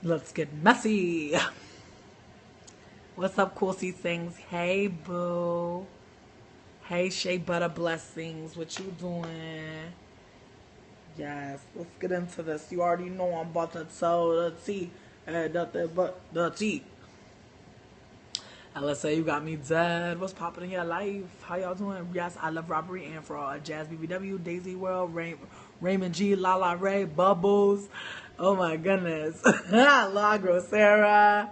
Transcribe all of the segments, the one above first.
Let's get messy. What's up, Cool C Sings? Hey, boo. Hey, Shea Butter Blessings. What you doing? Yes, let's get into this. You already know I'm about to tell the tea. And nothing but the tea. LSA, you got me dead. What's popping in your life? How y'all doing? Yes, I love robbery and fraud. Jazz BBW, Daisy World, Raymond G, Lala Ray, Bubbles. Oh my goodness. La Grosera.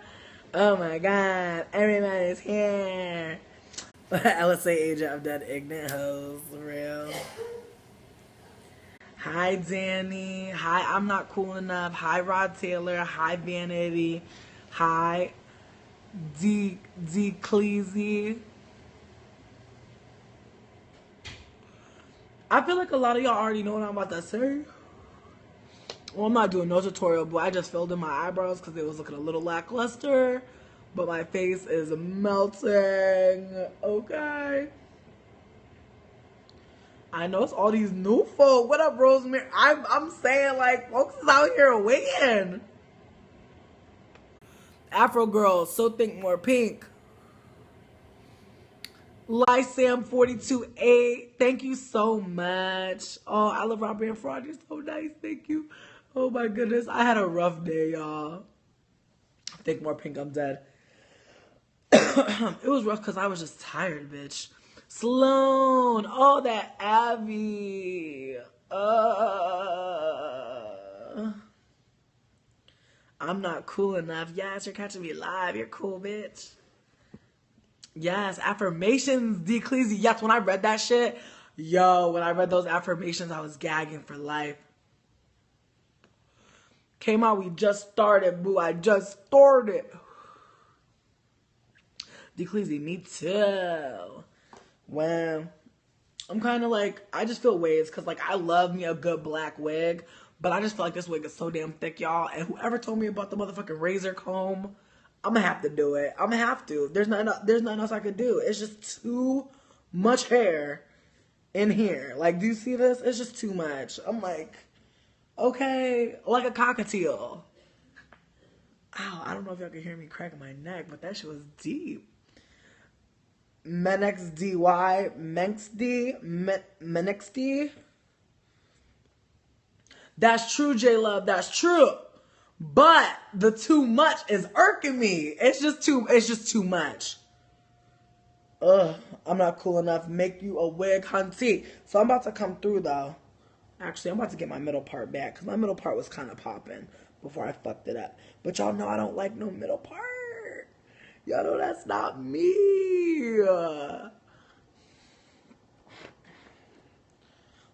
Oh my god. Everybody's here. LSA agent of dead ignorant hoes. For real. Hi, Danny. Hi, I'm not cool enough. Hi, Rod Taylor. Hi, Vanity. Hi, D Cleasy. I feel like a lot of y'all already know what I'm about to say. Well, I'm not doing no tutorial, but I just filled in my eyebrows because it was looking a little lackluster. But my face is melting. Okay. I know it's all these new folk. What up, Rosemary? I'm saying, like, folks is out here waiting. Afro girls, so think more pink. Lysam 42A, thank you so much. Oh, I love Robert and Fraud. You're so nice. Thank you. Oh my goodness. I had a rough day, y'all. Think more pink, I'm dead. It was rough because I was just tired, bitch. Sloan. Oh, that Abby. I'm not cool enough. Yes, you're catching me live. You're cool, bitch. Yes, affirmations, D'Ecclesi. Yes, when I read that shit, when I read those affirmations, I was gagging for life. Came out, we just started, boo. I just started. D'Ecclesi, me too. When I'm kind of like, I just feel ways because, like, I love me a good black wig, but I just feel like this wig is so damn thick, y'all. And whoever told me about the motherfucking razor comb, I'm gonna have to do it. I'm gonna have to. There's nothing else I could do. It's just too much hair in here. Like, do you see this? It's just too much. I'm like, okay, like a cockatiel. Ow, I don't know if y'all can hear me cracking my neck, but that shit was deep. MenXDY, Menexd. That's true, J Love. That's true. But the too much is irking me. It's just too much. Ugh, I'm not cool enough. Make you a wig, hunty. So I'm about to come through though. Actually, I'm about to get my middle part back because my middle part was kind of popping before I fucked it up. But y'all know I don't like no middle part. Y'all know that's not me.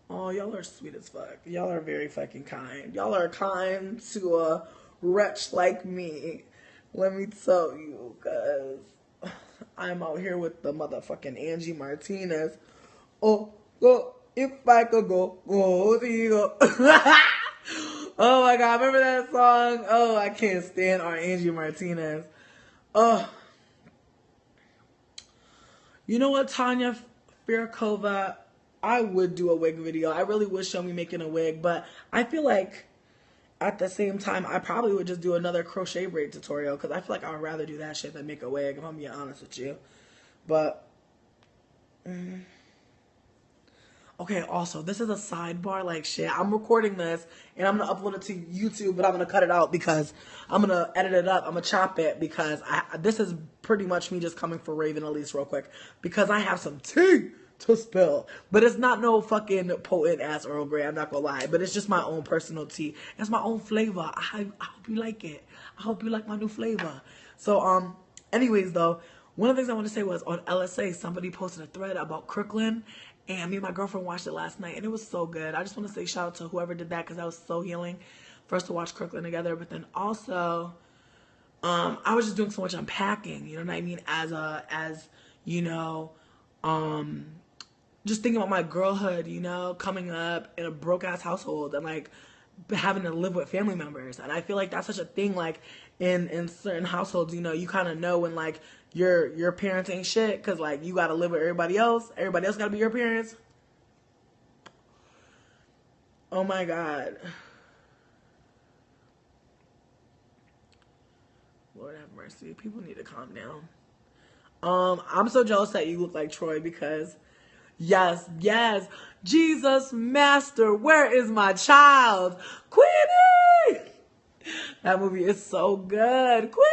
Oh, y'all are sweet as fuck. Y'all are very fucking kind. Y'all are kind to a wretch like me. Let me tell you, because I'm out here with the motherfucking Angie Martinez. Oh, if I could go, oh my god, remember that song? Oh, I can't stand our Angie Martinez. Oh. You know what, Tanya Firkova? I would do a wig video. I really would show me making a wig, but I feel like at the same time, I probably would just do another crochet braid tutorial because I feel like I would rather do that shit than make a wig, if I'm being honest with you. But, okay, also, this is a sidebar, like shit. I'm recording this and I'm gonna upload it to YouTube, but I'm gonna cut it out because I'm gonna edit it up. I'm gonna chop it because this is pretty much me just coming for Raven Elyse real quick because I have some tea to spill. But it's not no fucking potent ass Earl Grey, I'm not gonna lie. But it's just my own personal tea. It's my own flavor. I hope you like it. I hope you like my new flavor. So, anyways though, one of the things I want to say was on LSA, somebody posted a thread about Crooklyn, and me and my girlfriend watched it last night, and it was so good. I just want to say shout out to whoever did that because that was so healing for us to watch Crooklyn together. But then also, I was just doing so much unpacking, you know what I mean? As you know, just thinking about my girlhood, you know, coming up in a broke ass household and like having to live with family members. And I feel like that's such a thing, like in certain households, you know, you kind of know when like your parents ain't shit because like you got to live with everybody else. Everybody else got to be your parents. Oh my God. Lord have mercy. People need to calm down. I'm so jealous that you look like Troy because yes, yes. Jesus Master, where is my child? Queenie! That movie is so good. Queenie!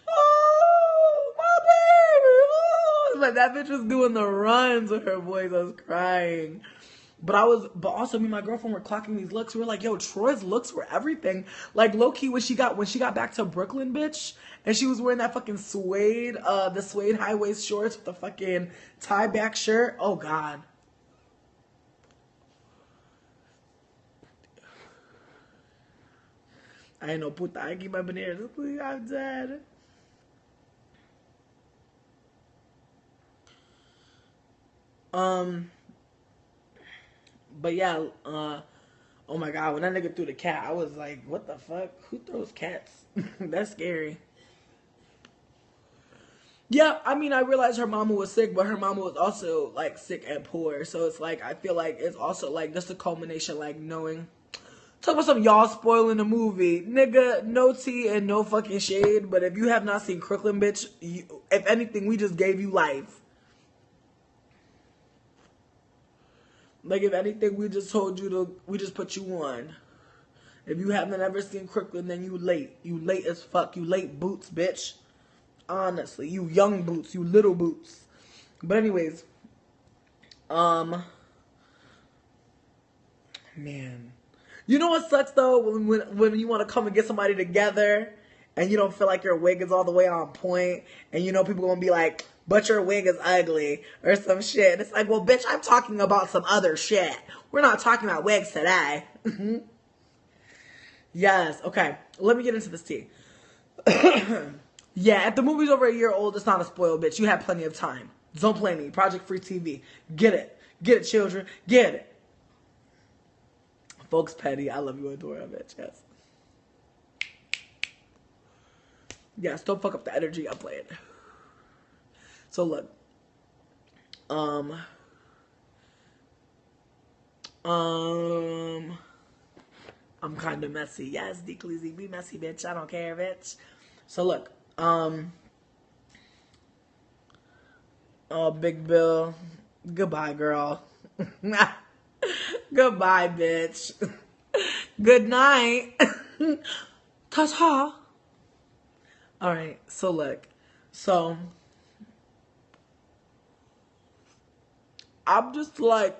Oh, my baby! Oh. Like that bitch was doing the runs with her voice. I was crying. But also me and my girlfriend were clocking these looks. We were like, yo, Troy's looks were everything. Like low key when she got back to Brooklyn, bitch, and she was wearing that fucking suede, the suede high waist shorts with the fucking tie back shirt. Oh God. I ain't no puta. I keep my bananas. Please, I'm dead. But yeah, oh my God, when that nigga threw the cat, I was like, what the fuck? Who throws cats? That's scary. Yeah, I mean, I realized her mama was sick, but her mama was also like sick and poor. So it's like, I feel like it's also like just a culmination, like knowing. Talk about some y'all spoiling the movie. Nigga, no tea and no fucking shade, but if you have not seen Crooklyn, bitch, if anything, we just gave you life. Like, if anything, we just told you we just put you on. If you haven't ever seen Crooklyn, then you late. You late as fuck. You late boots, bitch. Honestly, you young boots. You little boots. But anyways, man. You know what sucks, though? When you want to come and get somebody together, and you don't feel like your wig is all the way on point, and you know people gonna be like, but your wig is ugly, or some shit. And it's like, well, bitch, I'm talking about some other shit. We're not talking about wigs today. Yes, okay. Let me get into this tea. Yeah, if the movie's over a year old, it's not a spoil, bitch. You have plenty of time. Don't play me. Project Free TV. Get it. Get it, children. Get it. Folks petty. I love you, Adora, bitch. Yes. Yes, don't fuck up the energy I'm playing. So look. I'm kind of messy. Yes, Decleasy, be messy, bitch. I don't care, bitch. So look. Oh, Big Bill. Goodbye, girl. Goodbye, bitch. Good night. Ta-ta. All right. So look. So I'm just like.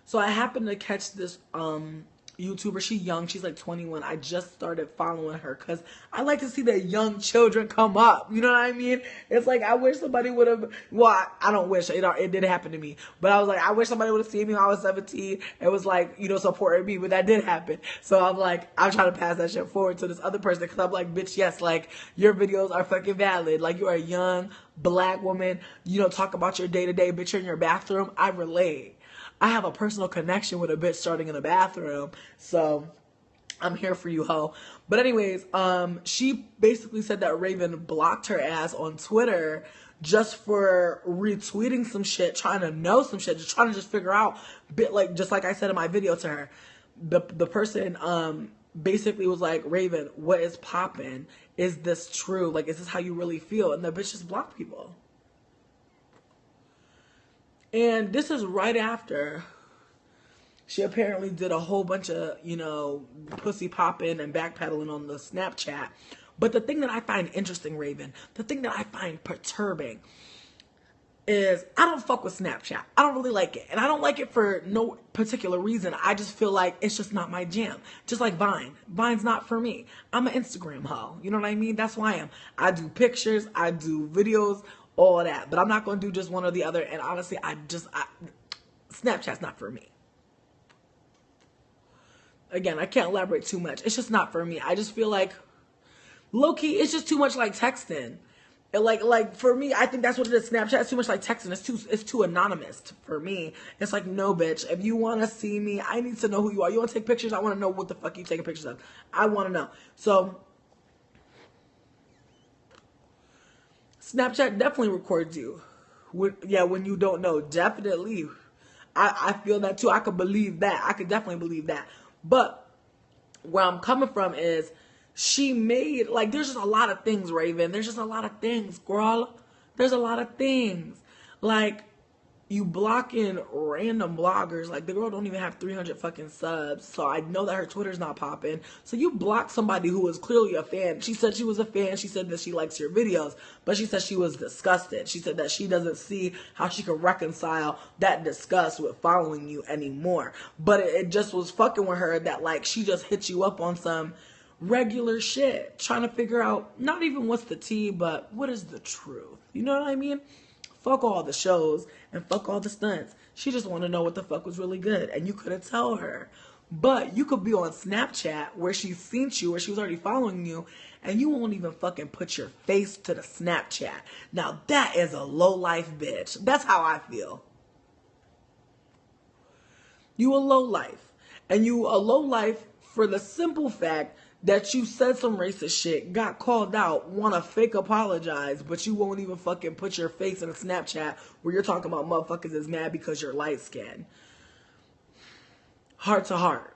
So I happened to catch this YouTuber. She's young. She's like 21. I just started following her because I like to see the young children come up. You know what I mean? It's like I wish somebody would have. Well, I don't wish it did happen to me, but I was like, I wish somebody would have seen me when I was 17. It was like, you know, supporting me, but that did happen. So I'm like, I'm trying to pass that shit forward to this other person because I'm like, bitch, yes, like your videos are fucking valid. Like you are a young black woman. You know, talk about your day to day. Bitch, you're in your bathroom. I relate. I have a personal connection with a bitch starting in the bathroom. So I'm here for you, ho. But anyways, she basically said that Raven blocked her ass on Twitter just for retweeting some shit, trying to know some shit, just trying to just figure out, just like I said in my video to her. The person basically was like, Raven, what is poppin'? Is this true? Like, is this how you really feel? And the bitch just blocked people. And this is right after she apparently did a whole bunch of, you know, pussy popping and backpedaling on the Snapchat. But the thing that I find interesting, Raven, the thing that I find perturbing is I don't fuck with Snapchat. I don't really like it. And I don't like it for no particular reason. I just feel like it's just not my jam. Just like Vine. Vine's not for me. I'm an Instagram hoe. You know what I mean? That's who I am. I do pictures. I do videos. All of that. But I'm not going to do just one or the other. And honestly, Snapchat's not for me. Again, I can't elaborate too much. It's just not for me. I just feel like, low-key, it's just too much like texting. And like for me, I think that's what it is. Snapchat is too much like texting. It's too anonymous for me. It's like, no, bitch. If you want to see me, I need to know who you are. You want to take pictures? I want to know what the fuck you taking pictures of. I want to know. So Snapchat definitely records you. When you don't know. Definitely. I feel that too. I could believe that. I could definitely believe that. But where I'm coming from is she made, like, there's just a lot of things, Raven. There's just a lot of things, girl. There's a lot of things. Like, you blocking random bloggers. Like, the girl don't even have 300 fucking subs, so I know that her Twitter's not popping. So you block somebody who was clearly a fan. She said she was a fan. She said that she likes your videos, but she said she was disgusted. She said that she doesn't see how she can reconcile that disgust with following you anymore. But it just was fucking with her that, like, she just hit you up on some regular shit, trying to figure out not even what's the tea, but what is the truth. You know what I mean? Fuck all the shows and fuck all the stunts. She just want to know what the fuck was really good, and you couldn't tell her. But you could be on Snapchat where she's seen you, where she was already following you, and you won't even fucking put your face to the Snapchat. Now that is a low life bitch. That's how I feel. You a low life, and you a low life for the simple fact that you said some racist shit, got called out, want to fake apologize, but you won't even fucking put your face in a Snapchat where you're talking about motherfuckers is mad because you're light skinned. Heart to heart.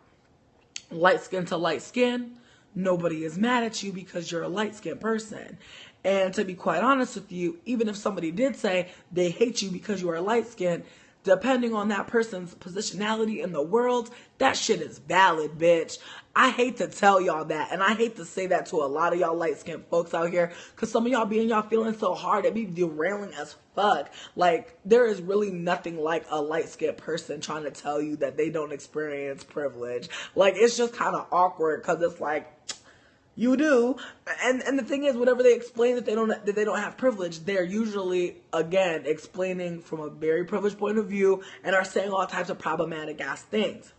Light skin to light skin. Nobody is mad at you because you're a light skinned person. And to be quite honest with you, even if somebody did say they hate you because you are light skinned, depending on that person's positionality in the world, that shit is valid, bitch. I hate to tell y'all that, and I hate to say that to a lot of y'all light-skinned folks out here, because some of y'all be in y'all feeling so hard, it be derailing as fuck. Like, there is really nothing like a light-skinned person trying to tell you that they don't experience privilege. Like, it's just kind of awkward, because it's like, you do. And the thing is, whenever they explain that they don't have privilege, they're usually, again, explaining from a very privileged point of view and are saying all types of problematic ass things.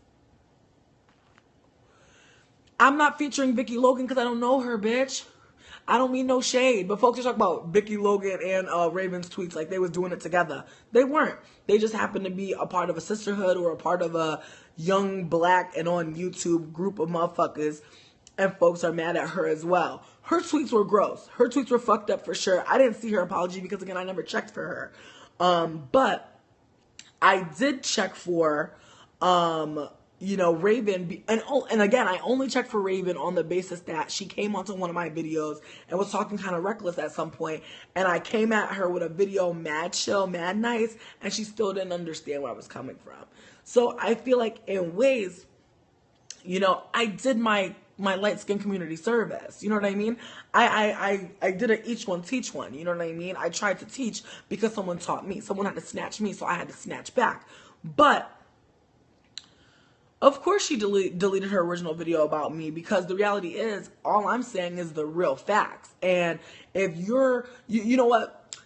I'm not featuring Vicky Logan because I don't know her, bitch. I don't mean no shade, but folks are talking about Vicky Logan and Raven's tweets like they was doing it together. They weren't. They just happened to be a part of a sisterhood or a part of a young black and on YouTube group of motherfuckers. And folks are mad at her as well. Her tweets were gross. Her tweets were fucked up for sure. I didn't see her apology because, again, I never checked for her. But I did check for, Raven. And again, I only checked for Raven on the basis that she came onto one of my videos and was talking kind of reckless at some point. And I came at her with a video mad chill, mad nice, and she still didn't understand where I was coming from. So I feel like in ways, I did my light skin community service. You know what I mean? I did a each one teach one. You know what I mean? I tried to teach because someone taught me. Someone had to snatch me, so I had to snatch back. But of course she deleted her original video about me, because the reality is all I'm saying is the real facts. And if you know what?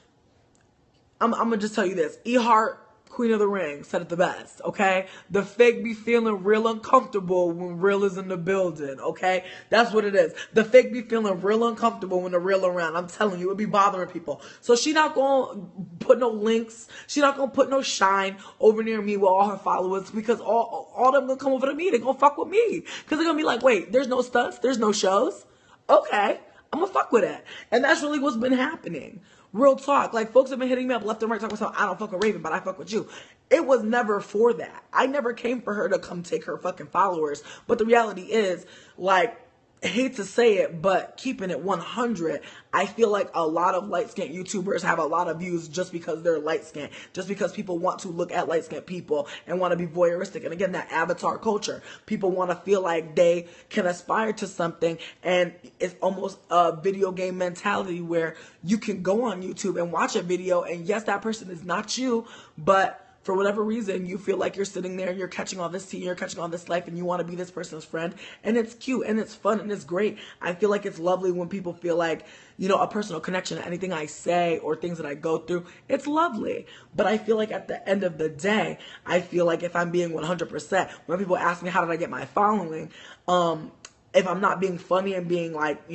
I'm gonna just tell you this. E-Heart, Queen of the Ring, said it the best, okay? The fake be feeling real uncomfortable when real is in the building, okay? That's what it is. The fake be feeling real uncomfortable when the real around. I'm telling you, it be bothering people. So she not gonna put no links. She not gonna put no shine over near me with all her followers, because all them gonna come over to me. They gonna fuck with me. Because they're gonna be like, wait, there's no stunts? There's no shows? Okay, I'm gonna fuck with that. And that's really what's been happening. Real talk. Like, folks have been hitting me up left and right talking about, I don't fuck with Raven, but I fuck with you. It was never for that. I never came for her to come take her fucking followers. But the reality is, like, I hate to say it, but keeping it 100, I feel like a lot of light-skinned YouTubers have a lot of views just because they're light-skinned, just because people want to look at light-skinned people and want to be voyeuristic. And again, that avatar culture. People want to feel like they can aspire to something, and it's almost a video game mentality where you can go on YouTube and watch a video, and yes, that person is not you, but for whatever reason, you feel like you're sitting there and you're catching all this tea, you're catching all this life, and you want to be this person's friend. And it's cute and it's fun and it's great. I feel like it's lovely when people feel like, a personal connection to anything I say or things that I go through. It's lovely. But I feel like at the end of the day, I feel like if I'm being 100%, when people ask me how did I get my following, if I'm not being funny and being like,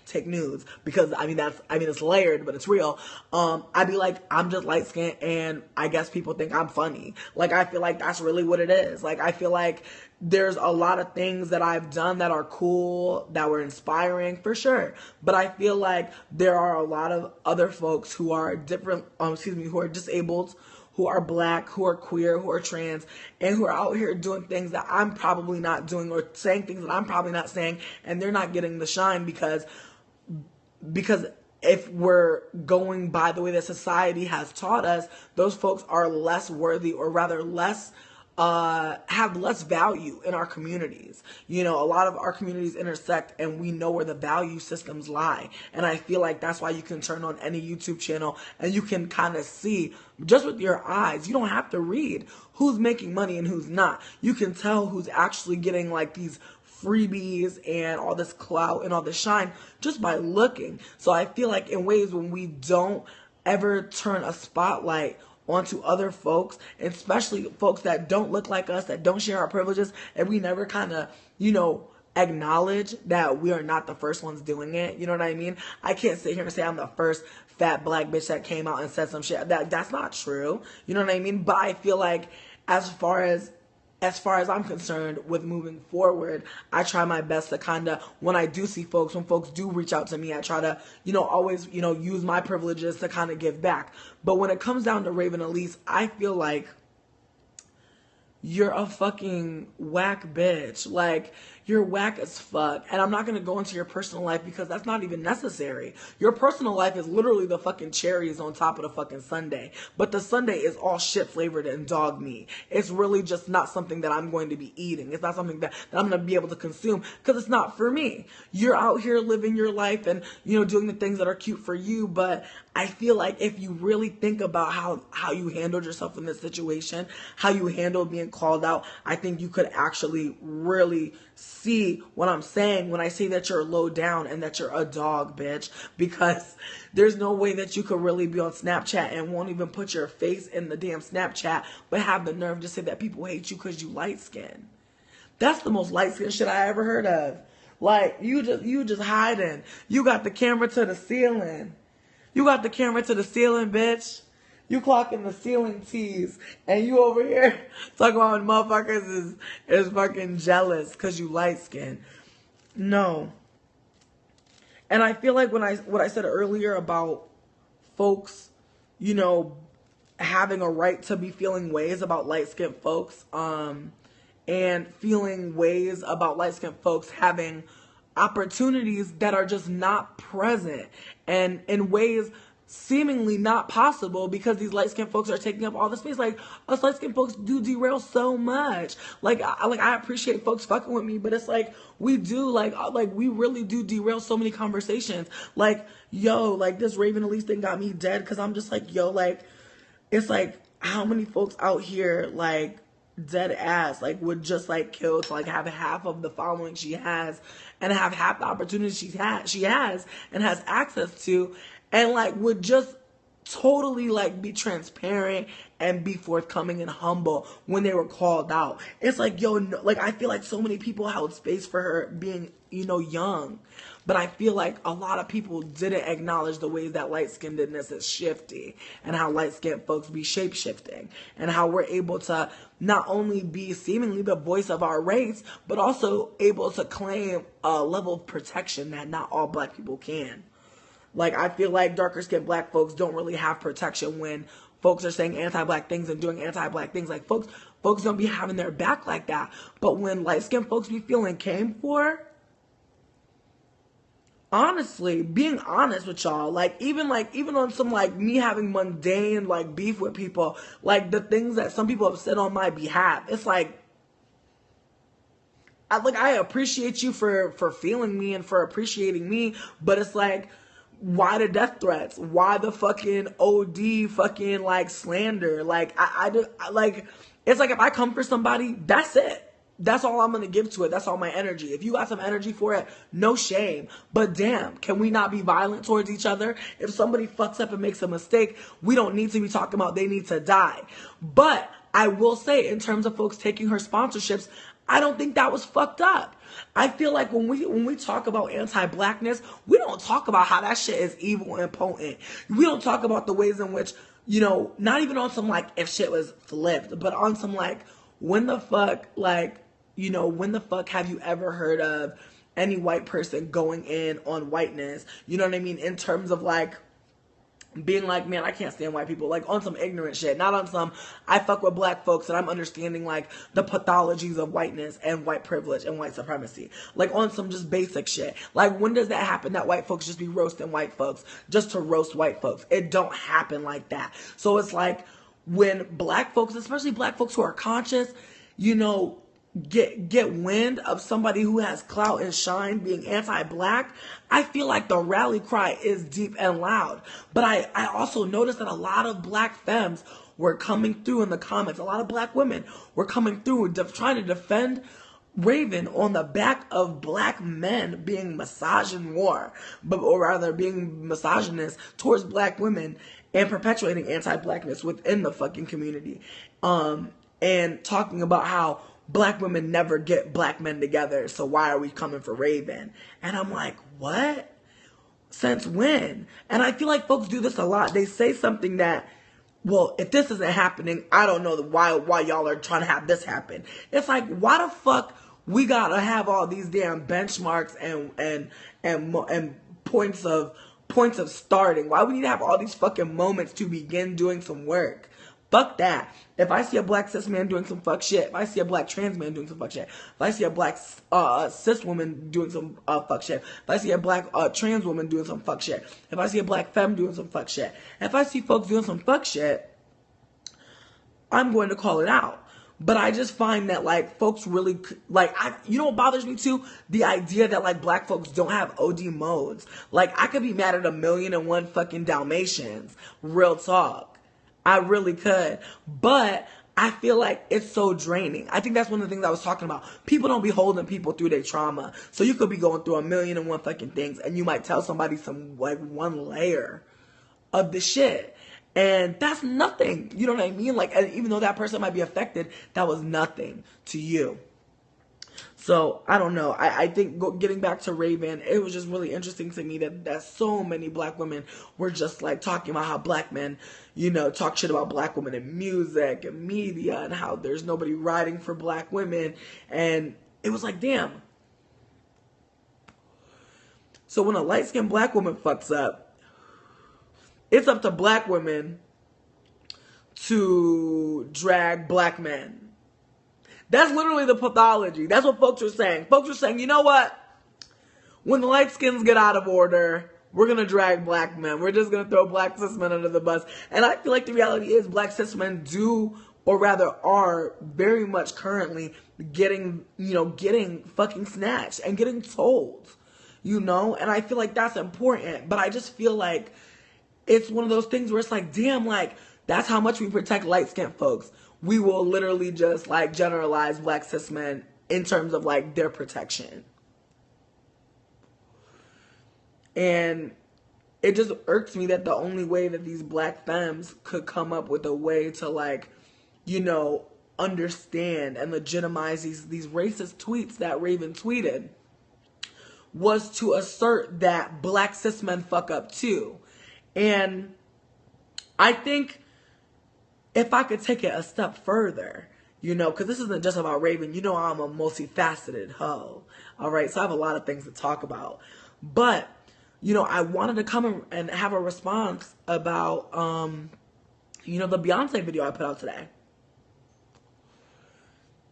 take nudes, because it's layered, but it's real. I'd be like, I'm just light skinned and I guess people think I'm funny. Like, I feel like that's really what it is. Like, I feel like there's a lot of things that I've done that are cool, that were inspiring for sure. But I feel like there are a lot of other folks who are who are disabled, who are black, who are queer, who are trans, and who are out here doing things that I'm probably not doing, or saying things that I'm probably not saying, and they're not getting the shine because if we're going by the way that society has taught us, those folks are less worthy, or rather less have less value in our communities. You know, a lot of our communities intersect, and we know where the value systems lie. And I feel like that's why you can turn on any YouTube channel and you can kind of see just with your eyes. You don't have to read who's making money and who's not. You can tell who's actually getting like these freebies and all this clout and all this shine just by looking. So I feel like in ways when we don't ever turn a spotlight onto other folks, especially folks that don't look like us, that don't share our privileges, and we never kind of, you know, acknowledge that we are not the first ones doing it. You know what I mean? I can't sit here and say I'm the first fat black bitch that came out and said some shit. That's not true. You know what I mean? But I feel like as far as I'm concerned with moving forward, I try my best to kind of, when I do see folks, when folks do reach out to me, I try to, you know, always, you know, use my privileges to kind of give back. But when it comes down to Raven Elyse, I feel like you're a fucking whack bitch. Like, you're whack as fuck. And I'm not going to go into your personal life because that's not even necessary. Your personal life is literally the fucking cherries on top of the fucking sundae. But the sundae is all shit flavored and dog meat. It's really just not something that I'm going to be eating. It's not something that I'm going to be able to consume because it's not for me. You're out here living your life and, you know, doing the things that are cute for you. But I feel like if you really think about how you handled yourself in this situation, how you handled being called out, I think you could actually really see what I'm saying when I say that you're low down and that you're a dog, bitch. Because there's no way that you could really be on Snapchat and won't even put your face in the damn Snapchat, but have the nerve to say that people hate you because you light skinned. That's the most light skinned shit I ever heard of. Like, you just hiding. You got the camera to the ceiling. You got the camera to the ceiling, bitch. You clocking the ceiling tees, and you over here talking about motherfuckers is fucking jealous because you light skinned. No. And I feel like what I said earlier about folks, you know, having a right to be feeling ways about light skinned folks, and feeling ways about light skinned folks having opportunities that are just not present, and in ways seemingly not possible because these light-skinned folks are taking up all the space. Like, us light-skinned folks do derail so much. Like I appreciate folks fucking with me, but it's like we do, like we really do derail so many conversations. Like, yo, like this Raven Elyse thing got me dead because I'm just like, yo, like, it's like how many folks out here like dead ass like would just like kill to like have half of the following she has and have half the opportunities she has and has access to, and like would just totally like be transparent and be forthcoming and humble when they were called out. It's like, yo, no, like I feel like so many people held space for her being, you know, young. But I feel like a lot of people didn't acknowledge the ways that light-skinnedness is shifty and how light-skinned folks be shape-shifting and how we're able to not only be seemingly the voice of our race, but also able to claim a level of protection that not all black people can. Like, I feel like darker-skinned black folks don't really have protection when folks are saying anti-black things and doing anti-black things. Like, folks don't be having their back like that. But when light-skinned folks be feeling came for, honestly, being honest with y'all, like even on some like me having mundane like beef with people, like the things that some people have said on my behalf, it's like I appreciate you for feeling me and for appreciating me, but it's like, why the death threats? Why the fucking OD fucking like slander? Like I like, it's like if I come for somebody, that's it. That's all I'm going to give to it. That's all my energy. If you got some energy for it, no shame. But damn, can we not be violent towards each other? If somebody fucks up and makes a mistake, we don't need to be talking about they need to die. But I will say, in terms of folks taking her sponsorships, I don't think that was fucked up. I feel like when we talk about anti-blackness, we don't talk about how that shit is evil and potent. We don't talk about the ways in which, you know, not even on some like if shit was flipped, but on some like, when the fuck, like, you know, when the fuck have you ever heard of any white person going in on whiteness? You know what I mean? In terms of like being like, man, I can't stand white people, like on some ignorant shit, not on some, I fuck with black folks and I'm understanding like the pathologies of whiteness and white privilege and white supremacy, like on some just basic shit. Like, when does that happen, that white folks just be roasting white folks just to roast white folks? It don't happen like that. So it's like, when black folks, especially black folks who are conscious, you know, get wind of somebody who has clout and shine being anti-black, I feel like the rally cry is deep and loud. But I also noticed that a lot of black femmes were coming through in the comments. A lot of black women were coming through trying to defend Raven on the back of black men being misogynist, or rather being misogynist towards black women and perpetuating anti-blackness within the fucking community. And talking about how black women never get black men together, so why are we coming for Raven? And I'm like, what? Since when? And I feel like folks do this a lot. They say something that, well, if this isn't happening, I don't know why y'all are trying to have this happen. It's like, why the fuck we gotta have all these damn benchmarks and points of starting? Why we need to have all these fucking moments to begin doing some work? Fuck that. If I see a black cis man doing some fuck shit, if I see a black trans man doing some fuck shit, if I see a black cis woman doing some fuck shit, if I see a black trans woman doing some fuck shit, if I see a black femme doing some fuck shit, if I see folks doing some fuck shit, I'm going to call it out. But I just find that, like, folks really, like, you know what bothers me too? The idea that, like, black folks don't have OD modes. Like, I could be mad at 1,000,001 fucking Dalmatians. Real talk. I really could. But I feel like it's so draining. I think that's one of the things I was talking about. People don't be holding people through their trauma. So you could be going through 1,000,001 fucking things and you might tell somebody some, like, one layer of the shit. And that's nothing. You know what I mean? Like, and even though that person might be affected, that was nothing to you. So, I don't know. I think getting back to Raven, it was just really interesting to me that so many black women were just like talking about how black men, you know, talk shit about black women in music and media and how there's nobody riding for black women. And it was like, damn. So when a light-skinned black woman fucks up, it's up to black women to drag black men. That's literally the pathology. That's what folks are saying. Folks are saying, you know what? When the light skins get out of order, we're going to drag black men. We're just going to throw black cis men under the bus. And I feel like the reality is black cis men do, or rather are, very much currently getting fucking snatched and getting told, you know? And I feel like that's important. But I just feel like it's one of those things where it's like, damn, like, that's how much we protect light-skinned folks. We will literally just, like, generalize black cis men in terms of, like, their protection. And it just irks me that the only way that these black femmes could come up with a way to, like, you know, understand and legitimize these racist tweets that Raven tweeted was to assert that black cis men fuck up too. And I think if I could take it a step further, you know, because this isn't just about Raven. You know, I'm a multifaceted hoe. All right. So I have a lot of things to talk about. But, you know, I wanted to come and have a response about, you know, the Beyoncé video I put out today.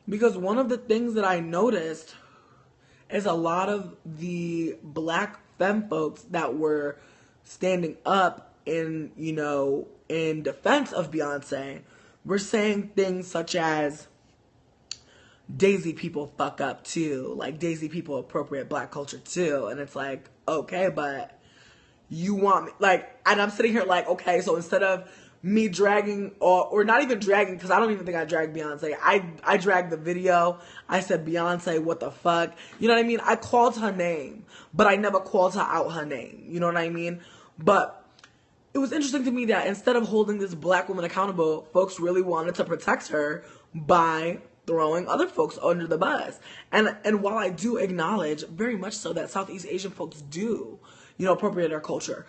Because one of the things that I noticed is a lot of the black femme folks that were standing up in, you know, in defense of Beyoncé were saying things such as, Daisy people fuck up too. Like, Daisy people appropriate black culture too. And it's like, okay, but you want me, like, and I'm sitting here like, okay, so instead of me dragging, or not even dragging, because I don't even think I dragged Beyoncé. I dragged the video. I said, Beyoncé, what the fuck? You know what I mean? I called her name, but I never called her out her name. You know what I mean? But it was interesting to me that instead of holding this black woman accountable, folks really wanted to protect her by throwing other folks under the bus. And while I do acknowledge very much so that Southeast Asian folks do, you know, appropriate our culture,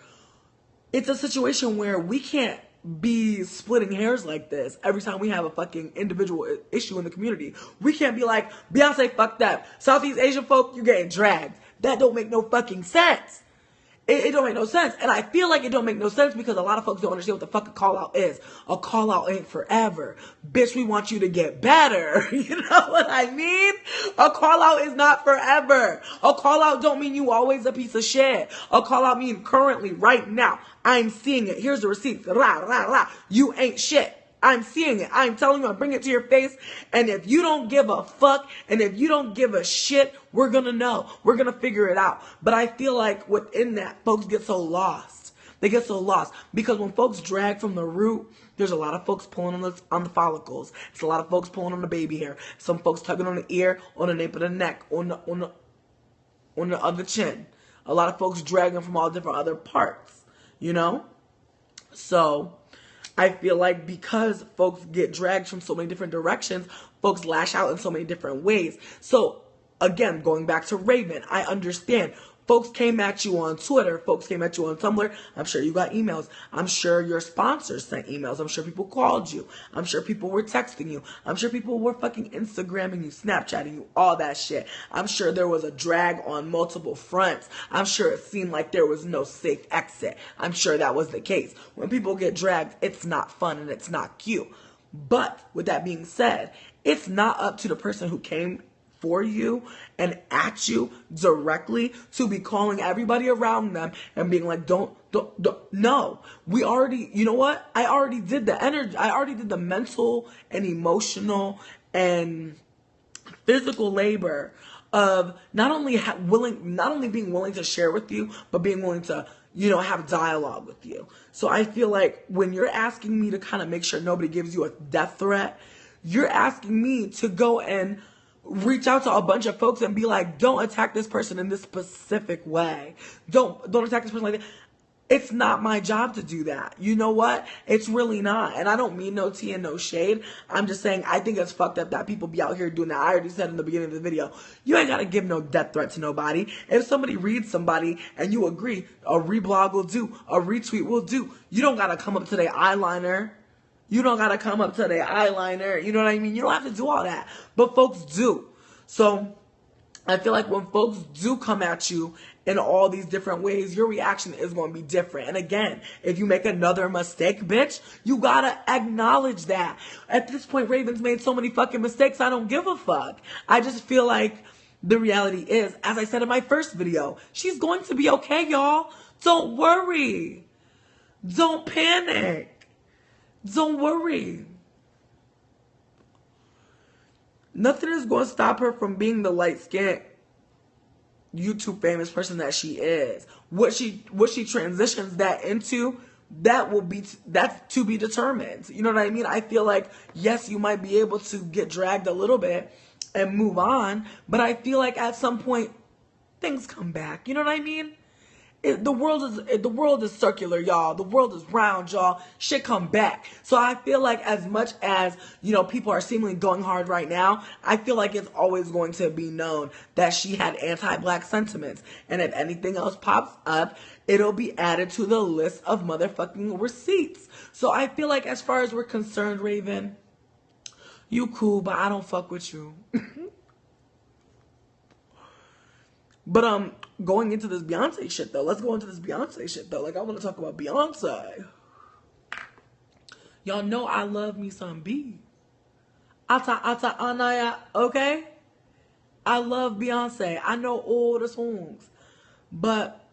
it's a situation where we can't be splitting hairs like this every time we have a fucking individual issue in the community. We can't be like, Beyoncé fucked up. Southeast Asian folk, you're getting dragged. That don't make no fucking sense. It don't make no sense. And I feel like it don't make no sense because a lot of folks don't understand what the fuck a call out is. A call out ain't forever. Bitch, we want you to get better. You know what I mean? A call out is not forever. A call out don't mean you always a piece of shit. A call out mean currently, right now, I'm seeing it. Here's the receipt. Rah, rah, rah. You ain't shit. I'm seeing it. I'm telling you, I bring it to your face. And if you don't give a fuck, and if you don't give a shit, we're gonna know. We're gonna figure it out. But I feel like within that, folks get so lost. They get so lost. Because when folks drag from the root, there's a lot of folks pulling on the follicles. It's a lot of folks pulling on the baby hair. Some folks tugging on the ear, on the nape of the neck, on the other chin. A lot of folks dragging from all different other parts. You know? So I feel like because folks get dragged from so many different directions, folks lash out in so many different ways. So again, going back to Raven, I understand. Folks came at you on Twitter. Folks came at you on Tumblr. I'm sure you got emails. I'm sure your sponsors sent emails. I'm sure people called you. I'm sure people were texting you. I'm sure people were fucking Instagramming you, Snapchatting you, all that shit. I'm sure there was a drag on multiple fronts. I'm sure it seemed like there was no safe exit. I'm sure that was the case. When people get dragged, it's not fun and it's not cute. But with that being said, it's not up to the person who came for you and at you directly to be calling everybody around them and being like, don't, no. We already, you know what? I already did the energy. I already did the mental and emotional and physical labor of not only being willing to share with you, but being willing to, have dialogue with you. So I feel like when you're asking me to kind of make sure nobody gives you a death threat, you're asking me to go and reach out to a bunch of folks and be like, don't attack this person in this specific way. Don't attack this person like that. It's not my job to do that. You know what? It's really not. And I don't mean no tea and no shade. I'm just saying I think it's fucked up that people be out here doing that. I already said in the beginning of the video, you ain't got to give no death threat to nobody. If somebody reads somebody and you agree, a reblog will do, a retweet will do. You don't got to come up to their eyeliner. You don't got to come up to their eyeliner. You know what I mean? You don't have to do all that. But folks do. So I feel like when folks do come at you in all these different ways, your reaction is going to be different. And again, if you make another mistake, bitch, you got to acknowledge that. At this point, Raven's made so many fucking mistakes, I don't give a fuck. I just feel like the reality is, as I said in my first video, she's going to be okay, y'all. Don't worry. Don't panic. Don't worry. Nothing is going to stop her from being the light-skinned YouTube famous person that she is. What she transitions that into, that's to be determined. You know what I mean? I feel like, yes, you might be able to get dragged a little bit and move on, but I feel like at some point things come back. You know what I mean? The world is circular, y'all. The world is round, y'all. Shit come back. So I feel like as much as, people are seemingly going hard right now, I feel like it's always going to be known that she had anti-black sentiments. And if anything else pops up, it'll be added to the list of motherfucking receipts. So I feel like as far as we're concerned, Raven, you cool, but I don't fuck with you. But going into this Beyonce shit though, let's go into this Beyonce shit though. Like I want to talk about Beyonce. Y'all know I love me some B. Ata Anaya, okay? I love Beyonce. I know all the songs. But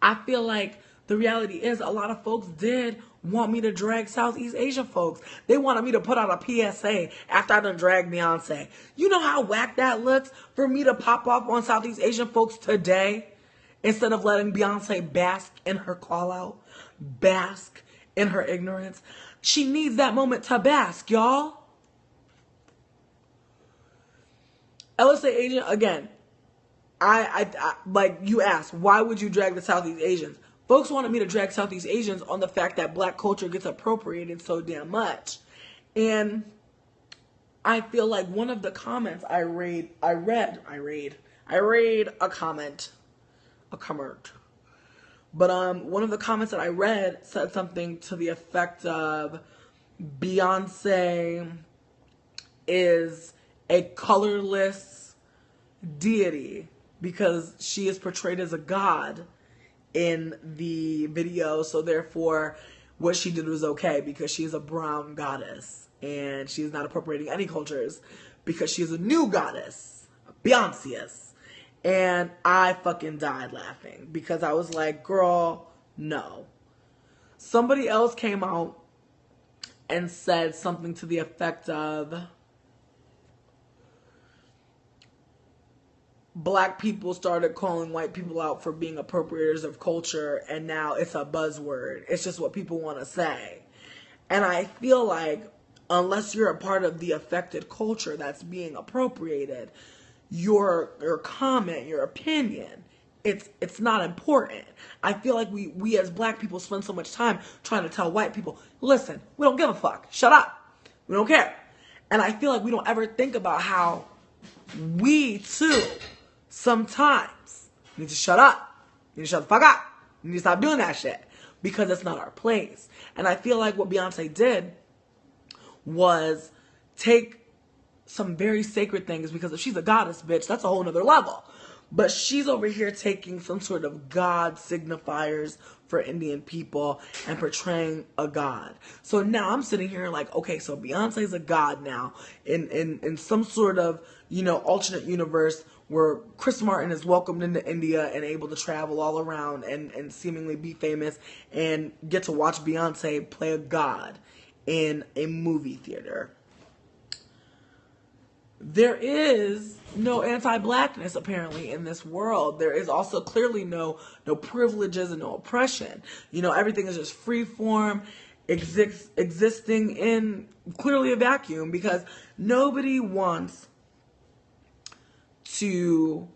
I feel like the reality is a lot of folks did want me to drag Southeast Asian folks. They wanted me to put out a PSA after I done dragged Beyonce. You know how whack that looks for me to pop off on Southeast Asian folks today instead of letting Beyonce bask in her call out, bask in her ignorance. She needs that moment to bask, y'all. Elyse Asian, again, I like you asked, why would you drag the Southeast Asians? Folks wanted me to drag Southeast Asians on the fact that black culture gets appropriated so damn much. And I feel like one of the comments I read a comment. But one of the comments that I read said something to the effect of Beyonce is a colorless deity because she is portrayed as a god. in the video, so therefore what she did was okay because she's a brown goddess and she's not appropriating any cultures because she's a new goddess, Beyoncé. And I fucking died laughing because I was like, girl, no. Somebody else came out and said something to the effect of, black people started calling white people out for being appropriators of culture, and now it's a buzzword. It's just what people want to say. And I feel like unless you're a part of the affected culture that's being appropriated, your comment, your opinion, it's not important. I feel like we as black people spend so much time trying to tell white people, listen, we don't give a fuck. Shut up. We don't care. And I feel like we don't ever think about how we too sometimes need to shut up. You need to shut the fuck up. You need to stop doing that shit because it's not our place. And I feel like what Beyoncé did was take some very sacred things, because if she's a goddess, bitch, that's a whole nother level. But she's over here taking some sort of god signifiers for Indian people and portraying a god. So now I'm sitting here like, okay, so Beyonce's a god now in some sort of, you know, alternate universe where Chris Martin is welcomed into India and able to travel all around and seemingly be famous and get to watch Beyonce play a god in a movie theater. There is no anti-blackness apparently in this world. There is also clearly no privileges and no oppression. You know, everything is just free form, existing in clearly a vacuum, because nobody wants to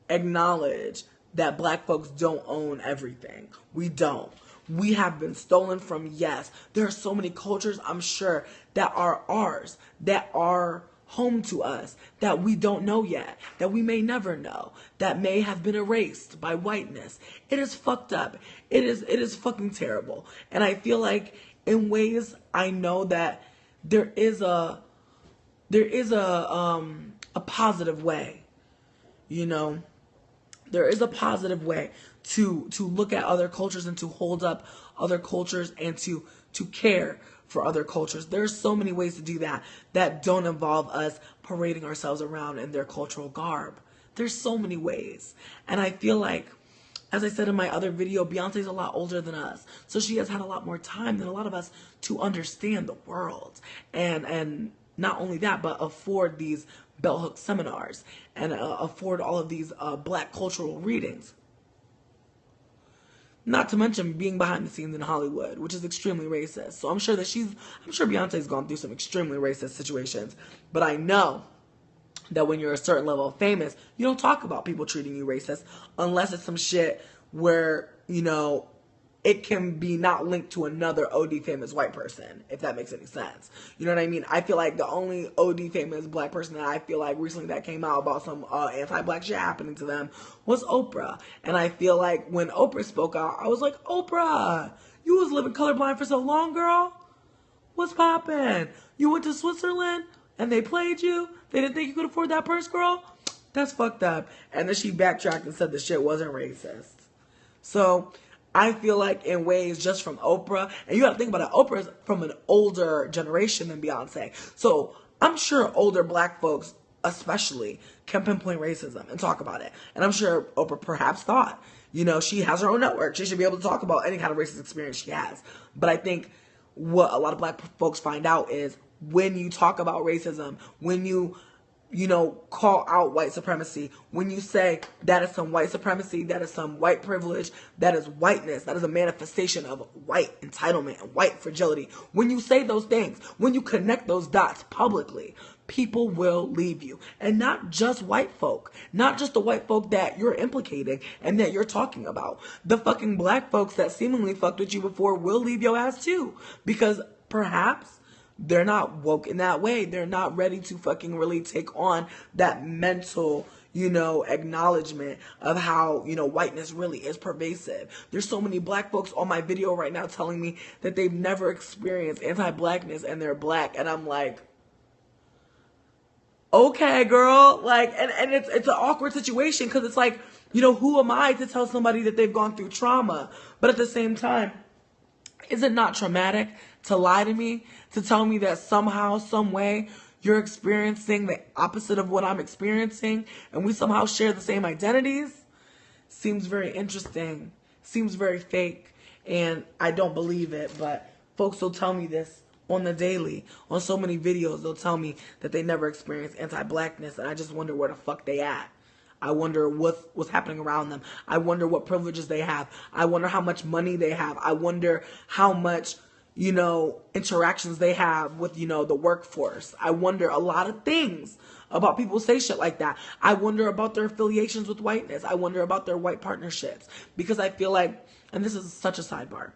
acknowledge that black folks don't own everything. We don't. We have been stolen from, yes. There are so many cultures, I'm sure, that are ours, that are home to us, that we don't know yet, that we may never know, that may have been erased by whiteness. It is fucked up. It is fucking terrible. And I feel like in ways I know that there is a positive way, you know. There is a positive way to look at other cultures and to hold up other cultures and to care for other cultures. There's so many ways to do that don't involve us parading ourselves around in their cultural garb. There's so many ways. And I feel like, as I said in my other video, Beyonce's a lot older than us. So she has had a lot more time than a lot of us to understand the world. And not only that, but afford these bell hook seminars and afford all of these black cultural readings. Not to mention being behind the scenes in Hollywood, which is extremely racist. So I'm sure Beyonce's gone through some extremely racist situations. But I know that when you're a certain level of famous, you don't talk about people treating you racist unless it's some shit where, you know, it can be not linked to another OD famous white person, if that makes any sense. You know what I mean? I feel like the only OD famous black person that I feel like recently that came out about some anti-black shit happening to them was Oprah. And I feel like when Oprah spoke out, I was like, Oprah, you was living colorblind for so long, girl. What's poppin'? You went to Switzerland and they played you? They didn't think you could afford that purse, girl? That's fucked up. And then she backtracked and said the shit wasn't racist. So I feel like in ways just from Oprah, and you gotta think about it, Oprah's from an older generation than Beyonce. So I'm sure older black folks especially can pinpoint racism and talk about it. And I'm sure Oprah perhaps thought, you know, she has her own network. She should be able to talk about any kind of racist experience she has. But I think what a lot of black folks find out is when you talk about racism, when you know, call out white supremacy, when you say that is some white supremacy, that is some white privilege, that is whiteness, that is a manifestation of white entitlement and white fragility. When you say those things, when you connect those dots publicly, people will leave you. And not just white folk, not just the white folk that you're implicating and that you're talking about. The fucking black folks that seemingly fucked with you before will leave your ass too. Because perhaps they're not woke in that way. They're not ready to fucking really take on that mental, you know, acknowledgement of how, you know, whiteness really is pervasive. There's so many black folks on my video right now telling me that they've never experienced anti-blackness and they're black. And I'm like, okay, girl. Like, and it's an awkward situation because it's like, You know, who am I to tell somebody that they've gone through trauma? But at the same time, is it not traumatic to lie to me, to tell me that somehow, some way, you're experiencing the opposite of what I'm experiencing, and we somehow share the same identities? Seems very interesting. Seems very fake, and I don't believe it, but folks will tell me this on the daily. On so many videos, they'll tell me that they never experienced anti-blackness, and I just wonder where the fuck they at. I wonder what's happening around them. I wonder what privileges they have. I wonder how much money they have. I wonder how much, you know, interactions they have with, you know, the workforce. I wonder a lot of things about people who say shit like that. I wonder about their affiliations with whiteness. I wonder about their white partnerships. Because I feel like, and this is such a sidebar,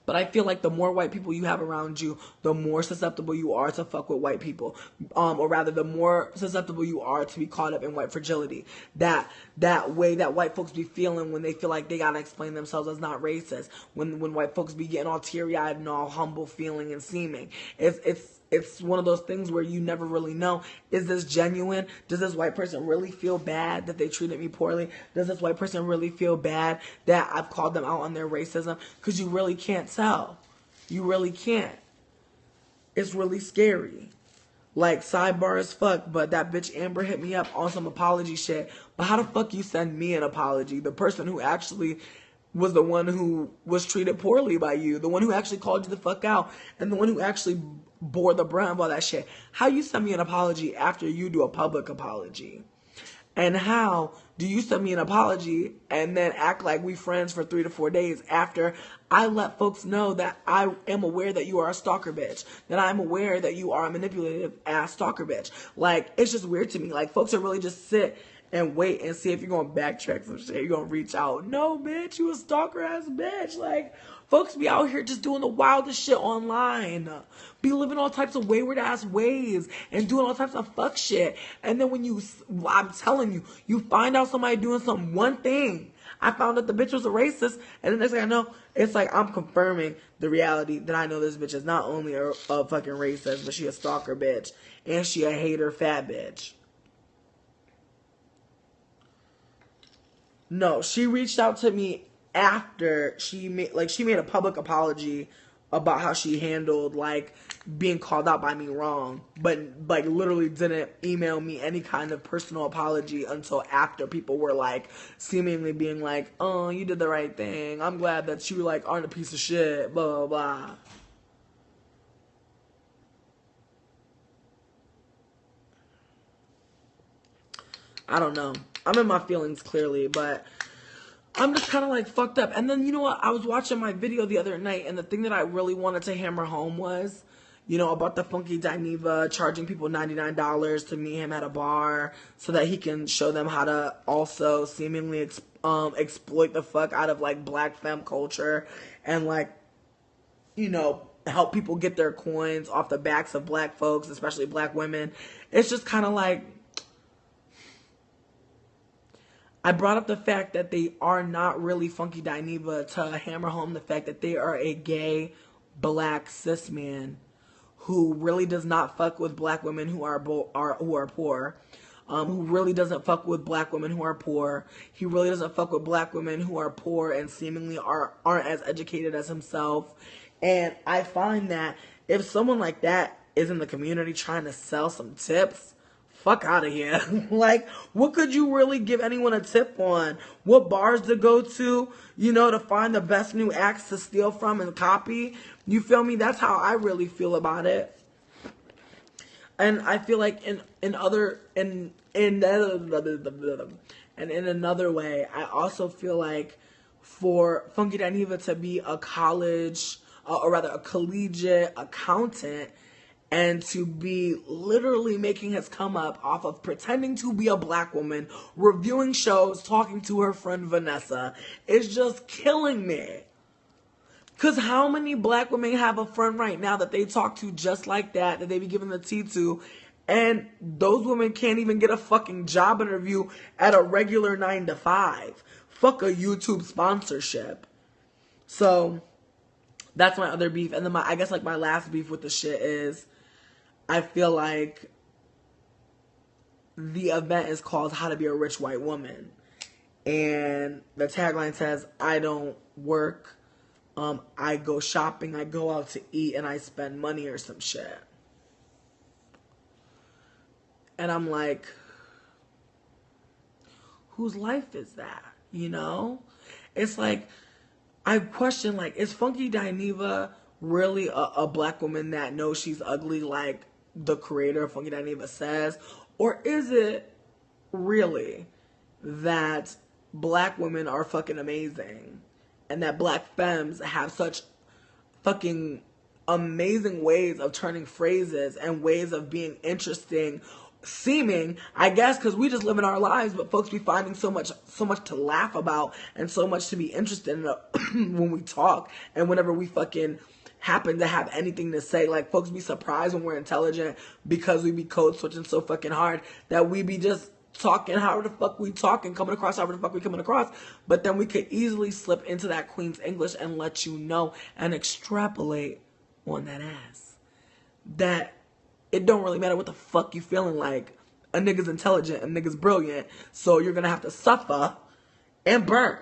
but I feel like the more white people you have around you, the more susceptible you are to fuck with white people. Or rather, the more susceptible you are to be caught up in white fragility. That way that white folks be feeling when they feel like they gotta explain themselves as not racist. When white folks be getting all teary-eyed and all humble feeling and seeming. It's one of those things where you never really know, is this genuine? Does this white person really feel bad that they treated me poorly? Does this white person really feel bad that I've called them out on their racism? Because you really can't tell. You really can't. It's really scary. Like, sidebar as fuck, but that bitch Amber hit me up on some apology shit. But how the fuck you send me an apology? The person who actually was the one who was treated poorly by you, the one who actually called you the fuck out, and the one who actually bore the brunt of all that shit. How you send me an apology after you do a public apology? And how do you send me an apology and then act like we friends for 3 to 4 days after I let folks know that I am aware that you are a stalker bitch, that I'm aware that you are a manipulative ass stalker bitch? Like, it's just weird to me. Like, folks are really just sit and wait and see if you're going to backtrack some shit. You're going to reach out. No, bitch, you a stalker ass bitch. Like, folks be out here just doing the wildest shit online. Be living all types of wayward ass ways and doing all types of fuck shit. And then when I'm telling you, you find out somebody doing some one thing. I found out the bitch was a racist, and the next thing I know, it's like I'm confirming the reality that I know this bitch is not only a fucking racist, but she a stalker bitch. And she a hater fat bitch. No, she reached out to me after she made a public apology about how she handled, like, being called out by me wrong, but, like, literally didn't email me any kind of personal apology until after people were, like, seemingly being like, oh, you did the right thing. I'm glad that you, like, aren't a piece of shit, blah, blah, blah. I don't know. I'm in my feelings, clearly, but I'm just kind of like fucked up. And then, you know what? I was watching my video the other night, and the thing that I really wanted to hammer home was, you know, about the Funky Dineva charging people $99 to meet him at a bar so that he can show them how to also seemingly exploit the fuck out of, like, black femme culture and, like, you know, help people get their coins off the backs of black folks, especially black women. It's just kind of like, I brought up the fact that they are not really Funky Dineva to hammer home the fact that they are a gay, black, cis man who really does not fuck with black women who are poor, who really doesn't fuck with black women who are poor. He really doesn't fuck with black women who are poor and seemingly aren't as educated as himself. And I find that if someone like that is in the community trying to sell some tips, fuck out of here. Like, what could you really give anyone a tip on? What bars to go to, you know, to find the best new acts to steal from and copy? You feel me? That's how I really feel about it. And I feel like in another way, I also feel like for Funky Dineva to be a college, or rather a collegiate accountant, and to be literally making his come up off of pretending to be a black woman, reviewing shows, talking to her friend Vanessa, is just killing me. Because how many black women have a friend right now that they talk to just like that they be giving the tea to, and those women can't even get a fucking job interview at a regular 9 to 5. Fuck a YouTube sponsorship. So, that's my other beef. And then I guess like my last beef with the shit is, I feel like the event is called How to Be a Rich White Woman. And the tagline says, I don't work, I go shopping, I go out to eat, and I spend money or some shit. And I'm like, whose life is that? You know? It's like, I question, like, is Funky Dineva really a black woman that knows she's ugly like the creator of Funky Dineva says? Or is it really that black women are fucking amazing and that black femmes have such fucking amazing ways of turning phrases and ways of being interesting, seeming, I guess, because we just live in our lives, but folks be finding so much to laugh about and so much to be interested in when we talk and whenever we fucking happen to have anything to say. Like, folks be surprised when we're intelligent because we be code switching so fucking hard that we be just talking however the fuck we talking, coming across however the fuck we coming across. But then we could easily slip into that Queen's English and let you know and extrapolate on that ass that it don't really matter what the fuck you feeling like. A nigga's intelligent, a nigga's brilliant, so you're gonna have to suffer and burn.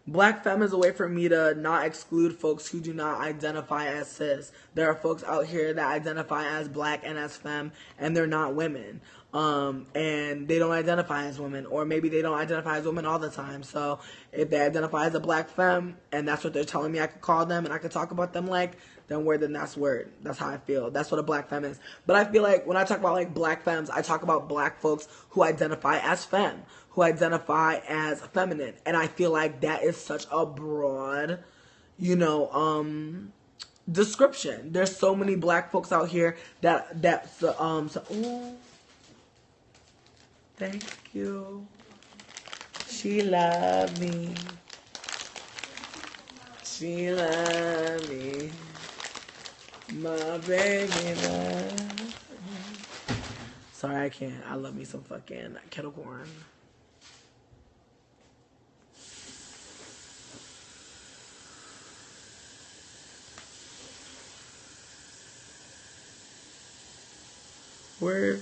Black femme is a way for me to not exclude folks who do not identify as cis. There are folks out here that identify as black and as femme, and they're not women. And they don't identify as women, or maybe they don't identify as women all the time. So if they identify as a black femme, and that's what they're telling me I could call them, and I could talk about them like, then that's word. That's how I feel. That's what a black femme is. But I feel like when I talk about like black femmes, I talk about black folks who identify as femme, who identify as feminine. And I feel like that is such a broad, description. There's so many black folks out here ooh, thank you. She loved me. She loved me. My baby love. Sorry, I can't. I love me some fucking kettle corn. Word.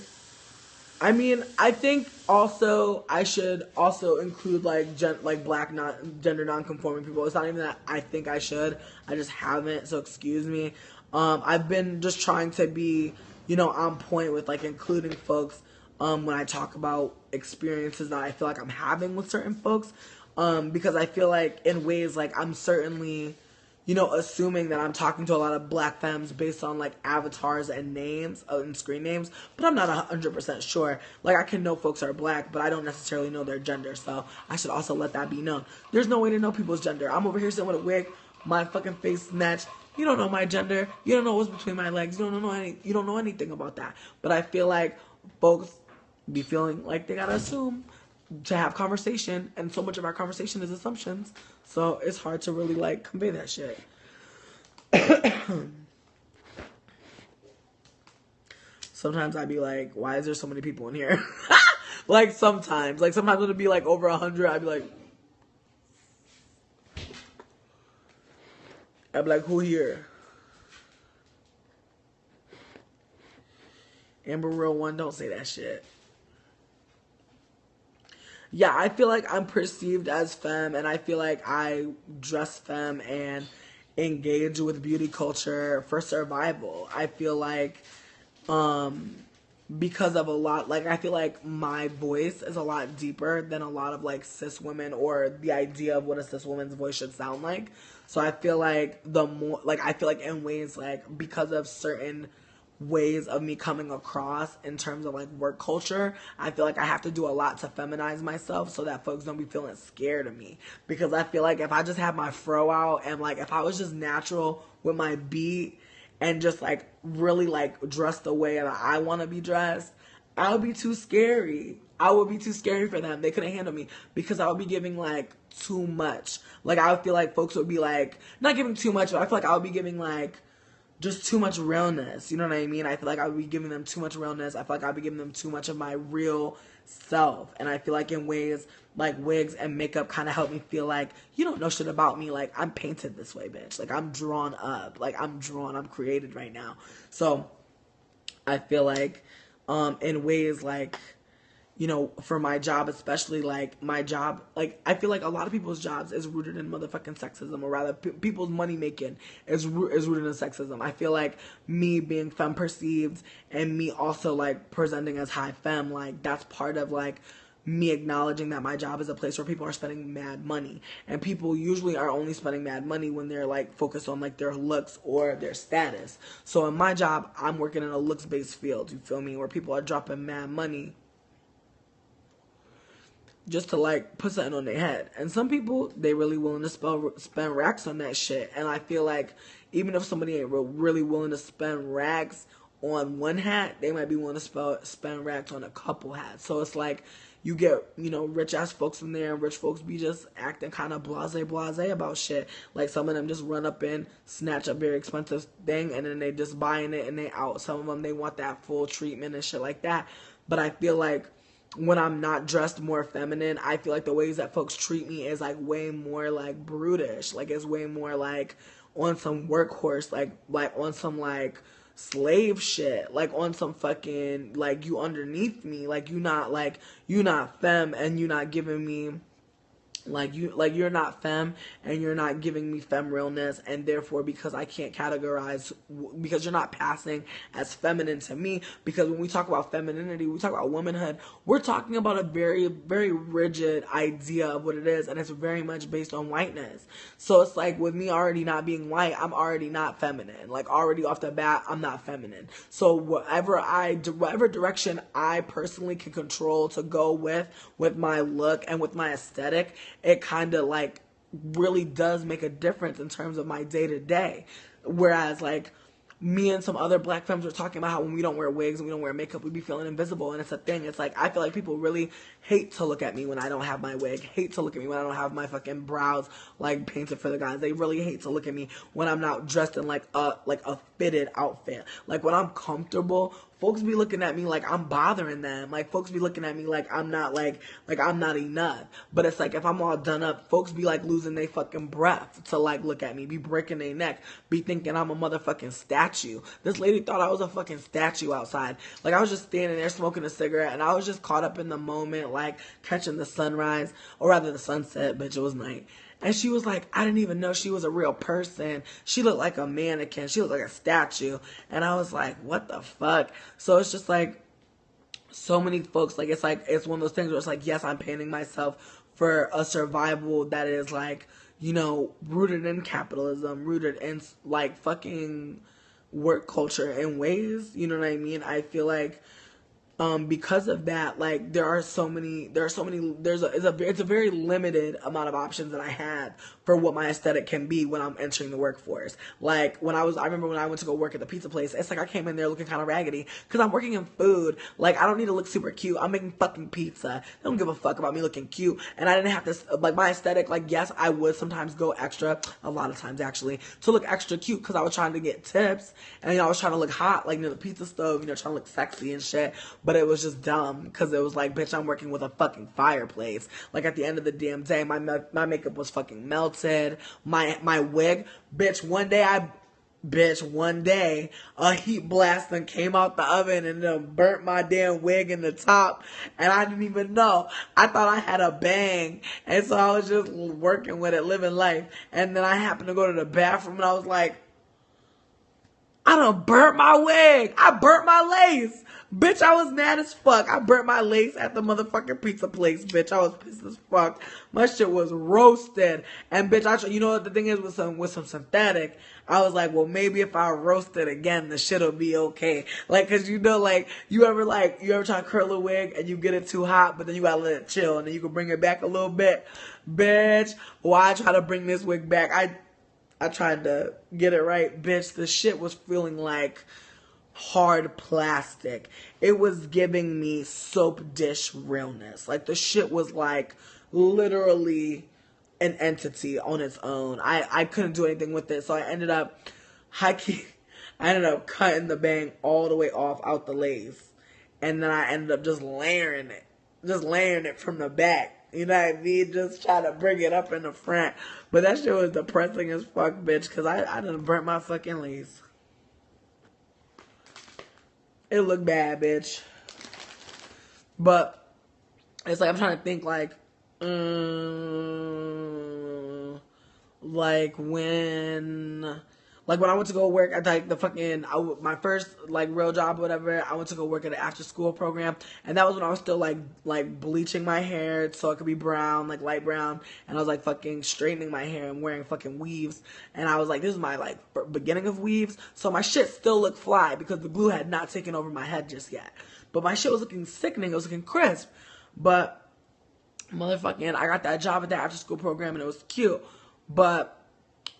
I mean, I think also I should also include like black gender non-conforming people. It's not even that I think I should. I just haven't. So excuse me. I've been just trying to be, on point with like including folks when I talk about experiences that I feel like I'm having with certain folks. Because I feel like in ways like I'm certainly, assuming that I'm talking to a lot of black femmes based on like avatars and names and screen names, but I'm not 100% sure. Like, I can know folks are black, but I don't necessarily know their gender, so I should also let that be known. There's no way to know people's gender. I'm over here sitting with a wig, my fucking face matched. You don't know my gender. You don't know what's between my legs. You don't know anything about that. But I feel like folks be feeling like they gotta assume to have conversation, and so much of our conversation is assumptions, so it's hard to really like convey that shit. Sometimes I'd be like, why is there so many people in here? Like sometimes it'll be like over 100. I'd be like, who here? Amber Real One, don't say that shit. Yeah, I feel like I'm perceived as femme, and I feel like I dress femme and engage with beauty culture for survival. I feel like because of a lot, like, I feel like my voice is a lot deeper than a lot of like cis women, or the idea of what a cis woman's voice should sound like. So I feel like in ways like, because of certain ways of me coming across in terms of like work culture, I feel like I have to do a lot to feminize myself so that folks don't be feeling scared of me. Because I feel like if I just have my fro out and like if I was just natural with my beat and just like really like dressed the way that I want to be dressed, I would be too scary. I would be too scary for them. They couldn't handle me because I would be giving like too much. Like, I would feel like folks would be like, not giving too much, but I feel like I would be giving like just too much realness. You know what I mean? I feel like I would be giving them too much realness. I feel like I'd be giving them too much of my real self. And I feel like in ways like wigs and makeup kind of help me feel like, you don't know shit about me. Like, I'm painted this way, bitch. Like, I'm drawn up. Like, I'm created right now. So I feel like in ways like, you know, for my job, especially like my job, like I feel like a lot of people's jobs is rooted in motherfucking sexism, or rather, people's money making is rooted in sexism. I feel like me being femme perceived and me also like presenting as high femme, like that's part of like me acknowledging that my job is a place where people are spending mad money, and people usually are only spending mad money when they're like focused on like their looks or their status. So in my job, I'm working in a looks based field, you feel me, where people are dropping mad money just to like put something on their head. And some people, they really willing to spend racks on that shit. And I feel like even if somebody ain't really willing to spend racks on one hat, they might be willing to spend racks on a couple hats. So it's like you get, you know, rich ass folks in there, and rich folks be just acting kind of blase about shit. Like some of them just run up and snatch a very expensive thing, and then they just buying it and they out. Some of them, they want that full treatment and shit like that. But I feel like when I'm not dressed more feminine, I feel like the ways that folks treat me is like way more like brutish. Like it's way more like on some workhorse, like on some like slave shit, like on some fucking like you underneath me, like you not femme, and you not giving me you're not femme, and you're not giving me femme realness, and therefore because I can't categorize, because you're not passing as feminine to me. Because when we talk about femininity, we talk about womanhood, we're talking about a very, very rigid idea of what it is, and it's very much based on whiteness. So it's like with me already not being white, I'm already not feminine. Like already off the bat, I'm not feminine. So whatever direction I personally can control to go with my look and with my aesthetic, it kind of like really does make a difference in terms of my day to day. Whereas like me and some other black femmes were talking about how when we don't wear wigs and we don't wear makeup, we be feeling invisible. And it's a thing. It's like, I feel like people really hate to look at me when I don't have my wig, hate to look at me when I don't have my fucking brows like painted for the guys. They really hate to look at me when I'm not dressed in like a fitted outfit. Like when I'm comfortable, folks be looking at me like I'm bothering them. Like folks be looking at me like I'm not like I'm not enough. But it's like if I'm all done up, folks be like losing their fucking breath to like look at me, be breaking their neck, be thinking I'm a motherfucking statue. This lady thought I was a fucking statue outside. Like I was just standing there smoking a cigarette, and I was just caught up in the moment, like catching the sunrise, or rather the sunset, bitch, it was night. And she was like, I didn't even know she was a real person. She looked like a mannequin. She looked like a statue. And I was like, what the fuck? So it's just like, so many folks, like, it's one of those things where it's like, yes, I'm painting myself for a survival that is like, you know, rooted in capitalism, rooted in like fucking work culture in ways, you know what I mean? I feel like, because of that, like it's a very limited amount of options that I have for what my aesthetic can be when I'm entering the workforce. Like I remember when I went to go work at the pizza place, it's like I came in there looking kind of raggedy because I'm working in food. Like I don't need to look super cute. I'm making fucking pizza. They don't give a fuck about me looking cute. And I didn't have to, like my aesthetic, like yes, I would sometimes go extra, a lot of times actually, to look extra cute because I was trying to get tips, and you know, I was trying to look hot, like near the pizza stove, you know, trying to look sexy and shit. But it was just dumb because it was like, bitch, I'm working with a fucking fireplace. Like at the end of the damn day, my makeup was fucking melted. My wig, bitch, one day a heat blast and came out the oven and burnt my damn wig in the top, and I didn't even know. I thought I had a bang, and so I was just working with it, living life. And then I happened to go to the bathroom, and I was like, I done burnt my wig. I burnt my lace. Bitch, I was mad as fuck. I burnt my lace at the motherfucking pizza place, bitch. I was pissed as fuck. My shit was roasted. And bitch, you know what the thing is with some synthetic, I was like, well, maybe if I roast it again, the shit'll be okay. Like, cause you know, like, you ever try to curl a wig and you get it too hot, but then you gotta let it chill and then you can bring it back a little bit. Bitch, why try to bring this wig back? I tried to get it right, bitch. The shit was feeling like hard plastic. It was giving me soap dish realness. Like the shit was like literally an entity on its own. I couldn't do anything with it, so I ended up cutting the bang all the way off out the lace, and then I ended up just layering it from the back. You know what I mean? Just try to bring it up in the front. But that shit was depressing as fuck, bitch, because I done burnt my fucking lace. It looked bad, bitch. But it's like I'm trying to think like when I went to go work at like the fucking my first like real job or whatever, I went to go work at an after school program, and that was when I was still like bleaching my hair so it could be brown, like light brown, and I was like fucking straightening my hair and wearing fucking weaves, and I was like, this is my like beginning of weaves, so my shit still looked fly because the glue had not taken over my head just yet, but my shit was looking sickening, it was looking crisp, but motherfucking I got that job at the after school program and it was cute, but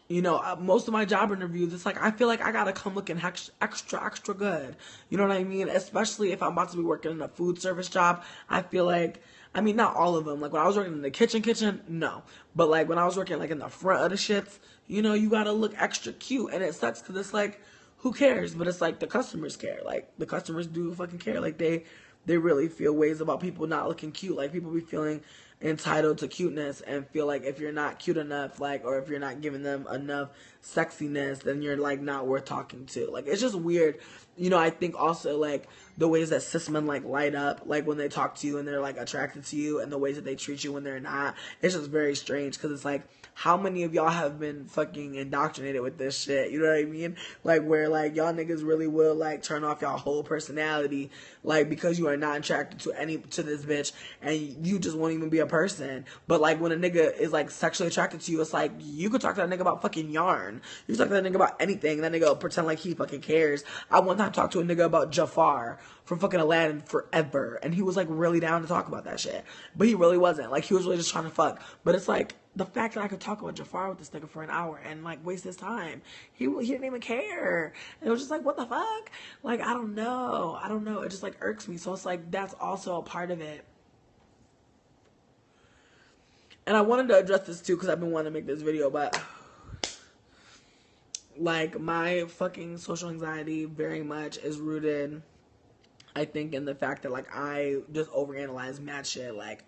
you know, most of my job interviews, it's like, I feel like I gotta come looking extra good. You know what I mean? Especially if I'm about to be working in a food service job. I feel like, I mean, not all of them. Like, when I was working in the kitchen, no. But, like, when I was working, like, in the front of the shits, you know, you gotta look extra cute. And it sucks because it's like, who cares? But it's like, the customers care. Like, the customers do fucking care. Like, they really feel ways about people not looking cute. Like, people be feeling entitled to cuteness and feel like if you're not cute enough, like, or if you're not giving them enough sexiness, then you're like not worth talking to. Like, it's just weird. You know, I think also like the ways that cis men like light up, like when they talk to you and they're like attracted to you, and the ways that they treat you when they're not, it's just very strange because it's like, how many of y'all have been fucking indoctrinated with this shit? You know what I mean? Like, where like y'all niggas really will like turn off y'all whole personality, like, because you are not attracted to this bitch, and you just won't even be a person. But like when a nigga is like sexually attracted to you, it's like you could talk to that nigga about fucking yarn. You can talk to that nigga about anything. That nigga will pretend like he fucking cares. I one time talked to a nigga about Jafar from fucking Aladdin forever, and he was like really down to talk about that shit, but he really wasn't. Like, he was really just trying to fuck. But it's like, the fact that I could talk about Jafar with this nigga for an hour and like waste his time, he didn't even care. And it was just like, what the fuck? Like, I don't know. It just like irks me. So it's like, that's also a part of it. And I wanted to address this too because I've been wanting to make this video, but like my fucking social anxiety very much is rooted, I think, in the fact that like I just overanalyze mad shit. Like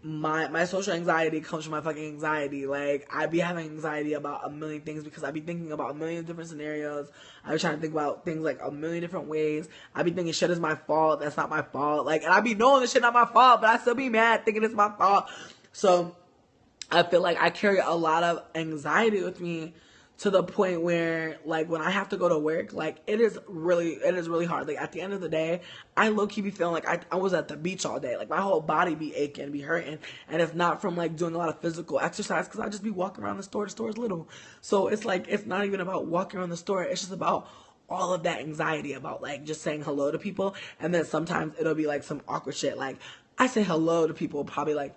my social anxiety comes from my fucking anxiety. Like, I be having anxiety about a million things because I be thinking about a million different scenarios. I be trying to think about things like a million different ways. I be thinking shit is my fault. That's not my fault. Like, and I be knowing this shit not my fault, but I still be mad thinking it's my fault. So I feel like I carry a lot of anxiety with me, to the point where, like, when I have to go to work, like, it is really hard. Like, at the end of the day, I low-key be feeling like I was at the beach all day. Like, my whole body be aching, be hurting, and it's not from, like, doing a lot of physical exercise, because I just be walking around the store. The store's little. So it's, like, it's not even about walking around the store. It's just about all of that anxiety about, like, just saying hello to people, and then sometimes it'll be, like, some awkward shit. Like, I say hello to people probably, like,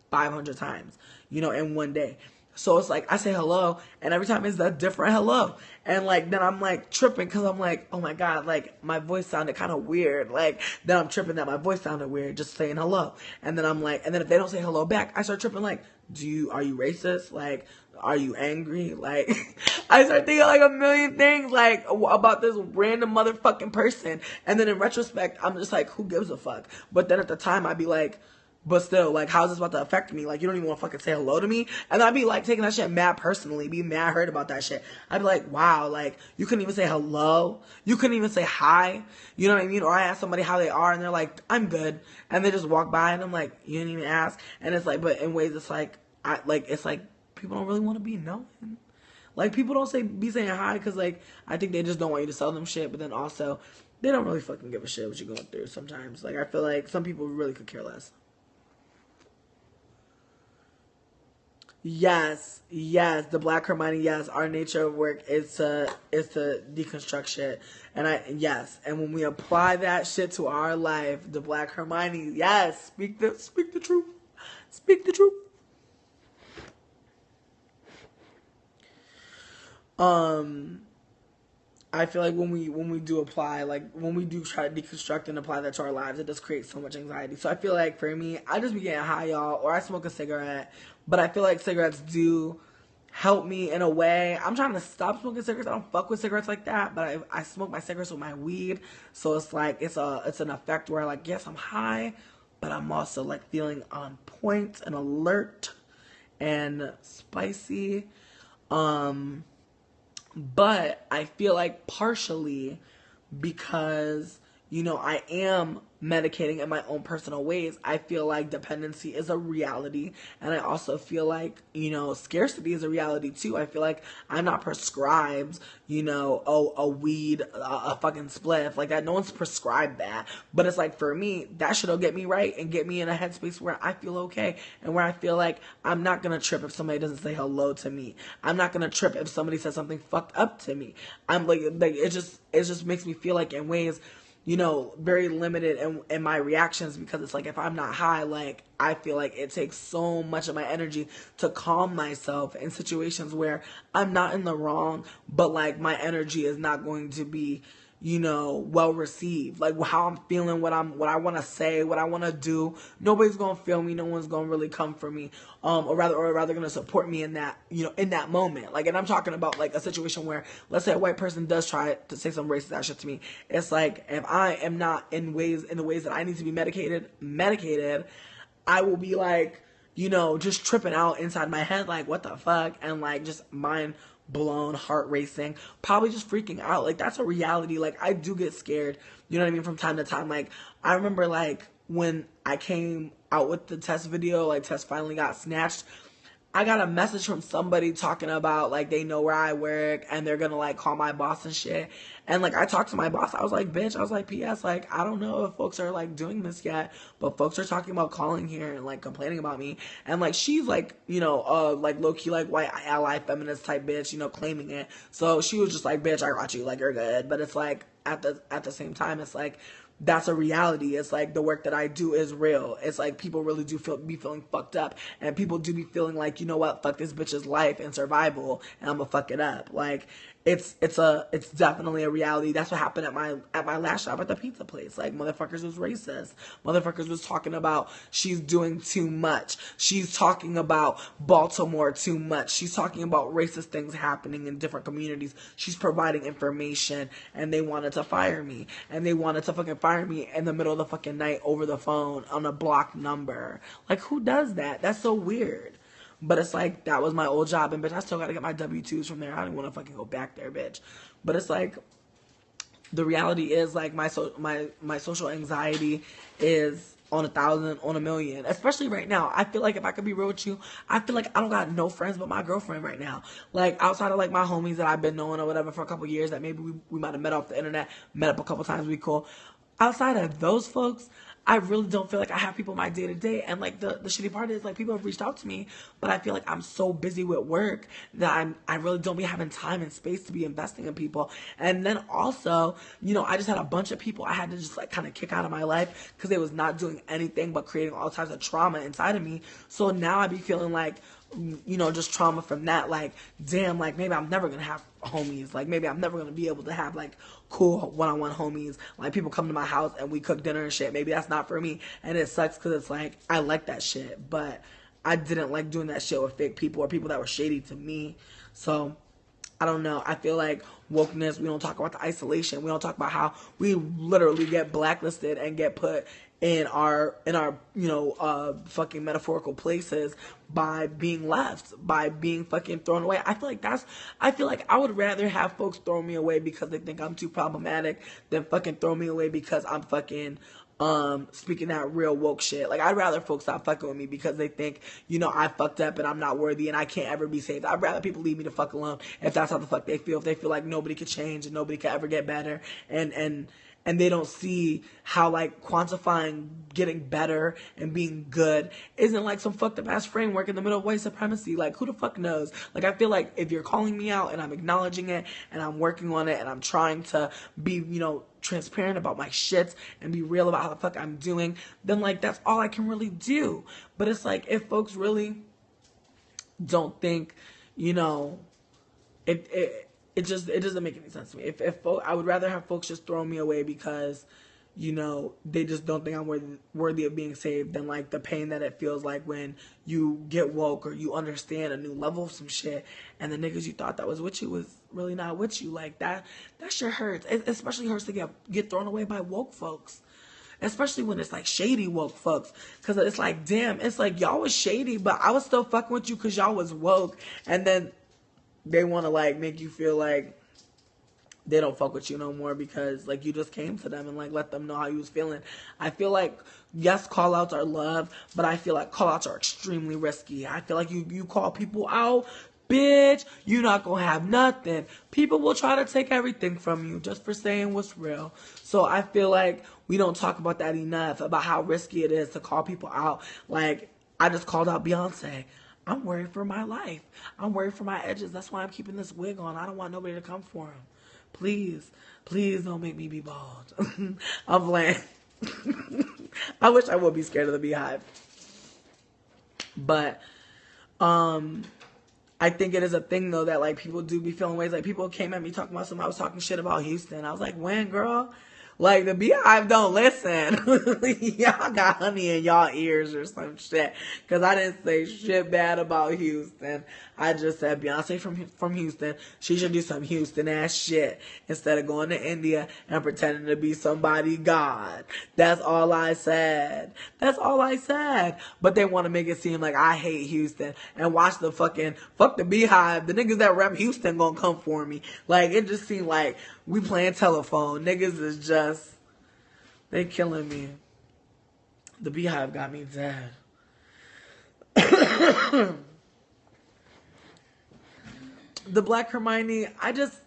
500 times, you know, in one day. So it's like, I say hello, and every time it's a different hello. And like, then I'm like tripping because I'm like, oh my God, like my voice sounded kind of weird. Like, then I'm tripping that my voice sounded weird just saying hello. And then I'm like, and then if they don't say hello back, I start tripping like, are you racist? Like, are you angry? Like, I start thinking like a million things like about this random motherfucking person. And then in retrospect, I'm just like, who gives a fuck? But then at the time, I'd be like, but still, like, how's this about to affect me? Like, you don't even want to fucking say hello to me? And I'd be, like, taking that shit mad personally, be mad hurt about that shit. I'd be like, wow, like, you couldn't even say hello? You couldn't even say hi? You know what I mean? Or I ask somebody how they are, and they're like, I'm good. And they just walk by, and I'm like, you didn't even ask? And it's like, but in ways it's like, it's like, people don't really want to be known. Like, people don't be saying hi, because, like, I think they just don't want you to sell them shit, but then also, they don't really fucking give a shit what you're going through sometimes. Like, I feel like some people really could care less. Yes, the Black Hermione, yes, our nature of work is to deconstruct shit. And and when we apply that shit to our life, the Black Hermione, yes, speak the truth. Speak the truth. I feel like when we do apply, like when we do try to deconstruct and apply that to our lives, it does create so much anxiety. So I feel like for me, I just be getting high, y'all, or I smoke a cigarette. But I feel like cigarettes do help me in a way. I'm trying to stop smoking cigarettes. I don't fuck with cigarettes like that, but I smoke my cigarettes with my weed. So it's like it's an effect where like, yes, I'm high, but I'm also like feeling on point and alert and spicy. But I feel like partially because, I am medicating in my own personal ways, I feel like dependency is a reality. And I also feel like, scarcity is a reality too. I feel like I'm not prescribed, a weed, a fucking spliff like that. No one's prescribed that. But it's like, for me, that shit'll get me right and get me in a headspace where I feel okay and where I feel like I'm not gonna trip if somebody doesn't say hello to me. I'm not gonna trip if somebody says something fucked up to me. I'm like it just makes me feel like in ways, very limited in my reactions, because it's like, if I'm not high, like, I feel like it takes so much of my energy to calm myself in situations where I'm not in the wrong, but like my energy is not going to be, well received. Like how I'm feeling, what I want to say, what I want to do. Nobody's going to feel me. No one's going to really come for me. Or rather going to support me in that, in that moment. Like, and I'm talking about like a situation where, let's say a white person does try to say some racist ass shit to me. It's like, if I am not in the ways that I need to be medicated, I will be like, just tripping out inside my head. Like, what the fuck? And like, just mind blown, heart racing, probably just freaking out. Like, that's a reality. Like, I do get scared, from time to time. Like, I remember like when I came out with the test video, like test finally got snatched, I got a message from somebody talking about like they know where I work and they're gonna like call my boss and shit. And like I talked to my boss, I was like, bitch, I was like, PS, like I don't know if folks are like doing this yet, but folks are talking about calling here and like complaining about me. And like she's like, like low key like white ally feminist type bitch, claiming it. So she was just like, bitch, I got you, like you're good. But it's like at the same time, it's like, that's a reality. It's like the work that I do is real. It's like people really do be feeling fucked up, and people do be feeling like, you know what, fuck this bitch's life and survival, and I'm gonna fuck it up. Like it's definitely a reality. That's what happened at my last job at the pizza place. Like, motherfuckers was racist. Motherfuckers was talking about she's doing too much. She's talking about Baltimore too much. She's talking about racist things happening in different communities. She's providing information, and they wanted to fire me. And they wanted to fucking fire me in the middle of the fucking night over the phone on a blocked number. Like, who does that? That's so weird. But it's like, that was my old job, and bitch, I still gotta get my W-2s from there. I don't want to fucking go back there, bitch. But it's like, the reality is like my social anxiety is on 1,000, on 1,000,000. Especially right now. I feel like, if I could be real with you, I feel like I don't got no friends but my girlfriend right now. Like, outside of like my homies that I've been knowing or whatever for a couple years, that maybe we might have met off the internet, met up a couple times, we cool. Outside of those folks, I really don't feel like I have people in my day-to-day. And like the shitty part is like, people have reached out to me, but I feel like I'm so busy with work that I really don't be having time and space to be investing in people. And then also, I just had a bunch of people I had to just like kind of kick out of my life because they was not doing anything but creating all types of trauma inside of me. So now I be feeling like, just trauma from that. Like, damn, like maybe I'm never gonna have homies. Like, maybe I'm never gonna be able to have like cool one-on-one homies. Like, people come to my house and we cook dinner and shit. Maybe that's not for me, and it sucks because it's like, I like that shit, but I didn't like doing that shit with fake people or people that were shady to me. So I don't know. I feel like wokeness, we don't talk about the isolation. We don't talk about how we literally get blacklisted and get put in our fucking metaphorical places by being left, by being fucking thrown away. I feel like I would rather have folks throw me away because they think I'm too problematic than fucking throw me away because I'm fucking speaking that real woke shit. Like, I'd rather folks stop fucking with me because they think, I fucked up and I'm not worthy and I can't ever be saved. I'd rather people leave me the fuck alone if that's how the fuck they feel. If they feel like nobody could change and nobody could ever get better, and they don't see how like quantifying getting better and being good isn't like some fucked up ass framework in the middle of white supremacy. Like, who the fuck knows? Like, I feel like if you're calling me out and I'm acknowledging it and I'm working on it and I'm trying to be, transparent about my shits and be real about how the fuck I'm doing, then like that's all I can really do. But it's like, if folks really don't think, it doesn't make any sense to me. I would rather have folks just throw me away because, they just don't think I'm worthy of being saved, than like the pain that it feels like when you get woke or you understand a new level of some shit and the niggas you thought that was with you was really not with you. Like, that shit hurts. It especially hurts to get thrown away by woke folks. Especially when it's like shady woke folks. Because it's like, damn, it's like y'all was shady, but I was still fucking with you because y'all was woke. And then they want to like make you feel like they don't fuck with you no more because like you just came to them and like let them know how you was feeling. I feel like yes, call outs are love, but I feel like call outs are extremely risky. I feel like you call people out, bitch, you're not gonna have nothing. People will try to take everything from you just for saying what's real. So I feel like we don't talk about that enough, about how risky it is to call people out. Like I just called out Beyonce. I'm worried for my life. I'm worried for my edges. That's why I'm keeping this wig on. I don't want nobody to come for him. Please, please don't make me be bald. I'm playing. I wish I would be scared of the beehive. But I think it is a thing though that like people do be feeling ways. Like people came at me talking about something. I was talking shit about Houston. I was like, when, girl? Like the beehive don't listen. Y'all got honey in y'all ears or some shit. Cause I didn't say shit bad about Houston. I just said Beyonce from Houston. She should do some Houston ass shit instead of going to India and pretending to be somebody God. That's all I said. That's all I said. But they want to make it seem like I hate Houston and watch the fuck the beehive. The niggas that rep Houston gonna come for me. Like it just seemed like we playing telephone. Niggas is just, they killing me. The beehive got me dead. The Black Hermione, I just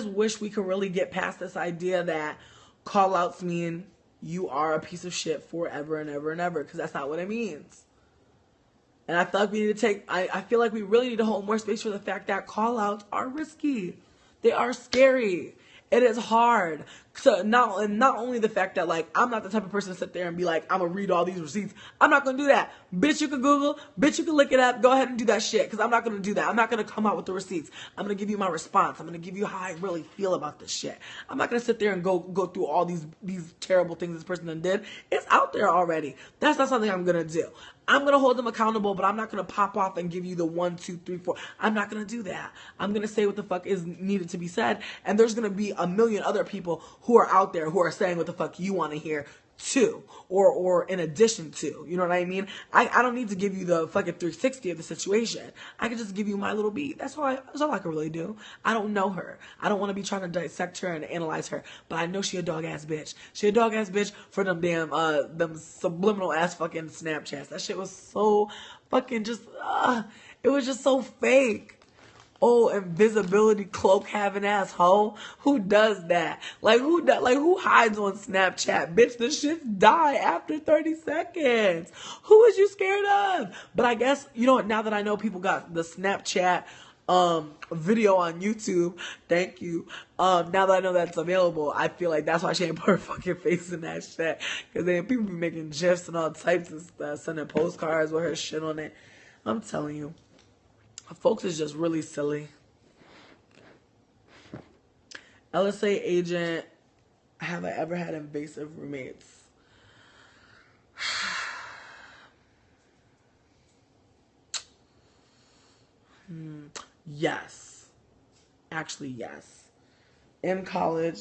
wish we could really get past this idea that call outs mean you are a piece of shit forever and ever and ever, because that's not what it means. And I feel like we need to I feel like we really need to hold more space for the fact that call outs are risky. They are scary. It is hard. So not only the fact that like I'm not the type of person to sit there and be like, I'm gonna read all these receipts. I'm not gonna do that. Bitch, you can Google, bitch, you can look it up, go ahead and do that shit. Because I'm not gonna do that. I'm not gonna come out with the receipts. I'm gonna give you my response. I'm gonna give you how I really feel about this shit. I'm not gonna sit there and go through all these terrible things this person done did. It's out there already. That's not something I'm gonna do. I'm going to hold them accountable, but I'm not going to pop off and give you the 1, 2, 3, 4. I'm not going to do that. I'm going to say what the fuck is needed to be said. And there's going to be a million other people who are out there who are saying what the fuck you want to hear too, or in addition to, you know what I mean? I don't need to give you the fucking 360 of the situation. I can just give you my little beat. That's all I can really do. I don't know her. I don't want to be trying to dissect her and analyze her, but I know she a dog ass bitch. She a dog ass bitch for them damn them subliminal ass fucking Snapchats. That shit was so fucking just it was just so fake. Oh, invisibility cloak having asshole. Who does that? Like who hides on Snapchat? Bitch, the shit die after 30 seconds. Who is you scared of? But I guess, you know what, now that I know people got the Snapchat video on YouTube, thank you. Now that I know that's available, I feel like that's why she ain't put her fucking face in that shit. Cause then people be making GIFs and all types of stuff, sending postcards with her shit on it. I'm telling you. Folks is just really silly. LSA agent, have I ever had invasive roommates? Yes. Actually, yes. In college,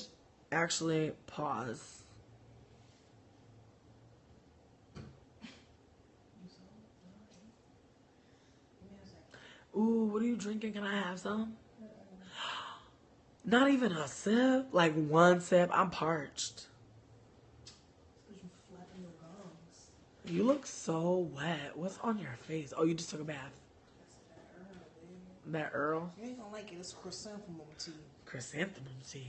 actually, pause. Ooh, what are you drinking? Can I have some? Not even a sip. Like one sip. I'm parched. You look so wet. What's on your face? Oh, you just took a bath. That Earl? You ain't gonna like it. It's chrysanthemum tea. Chrysanthemum tea.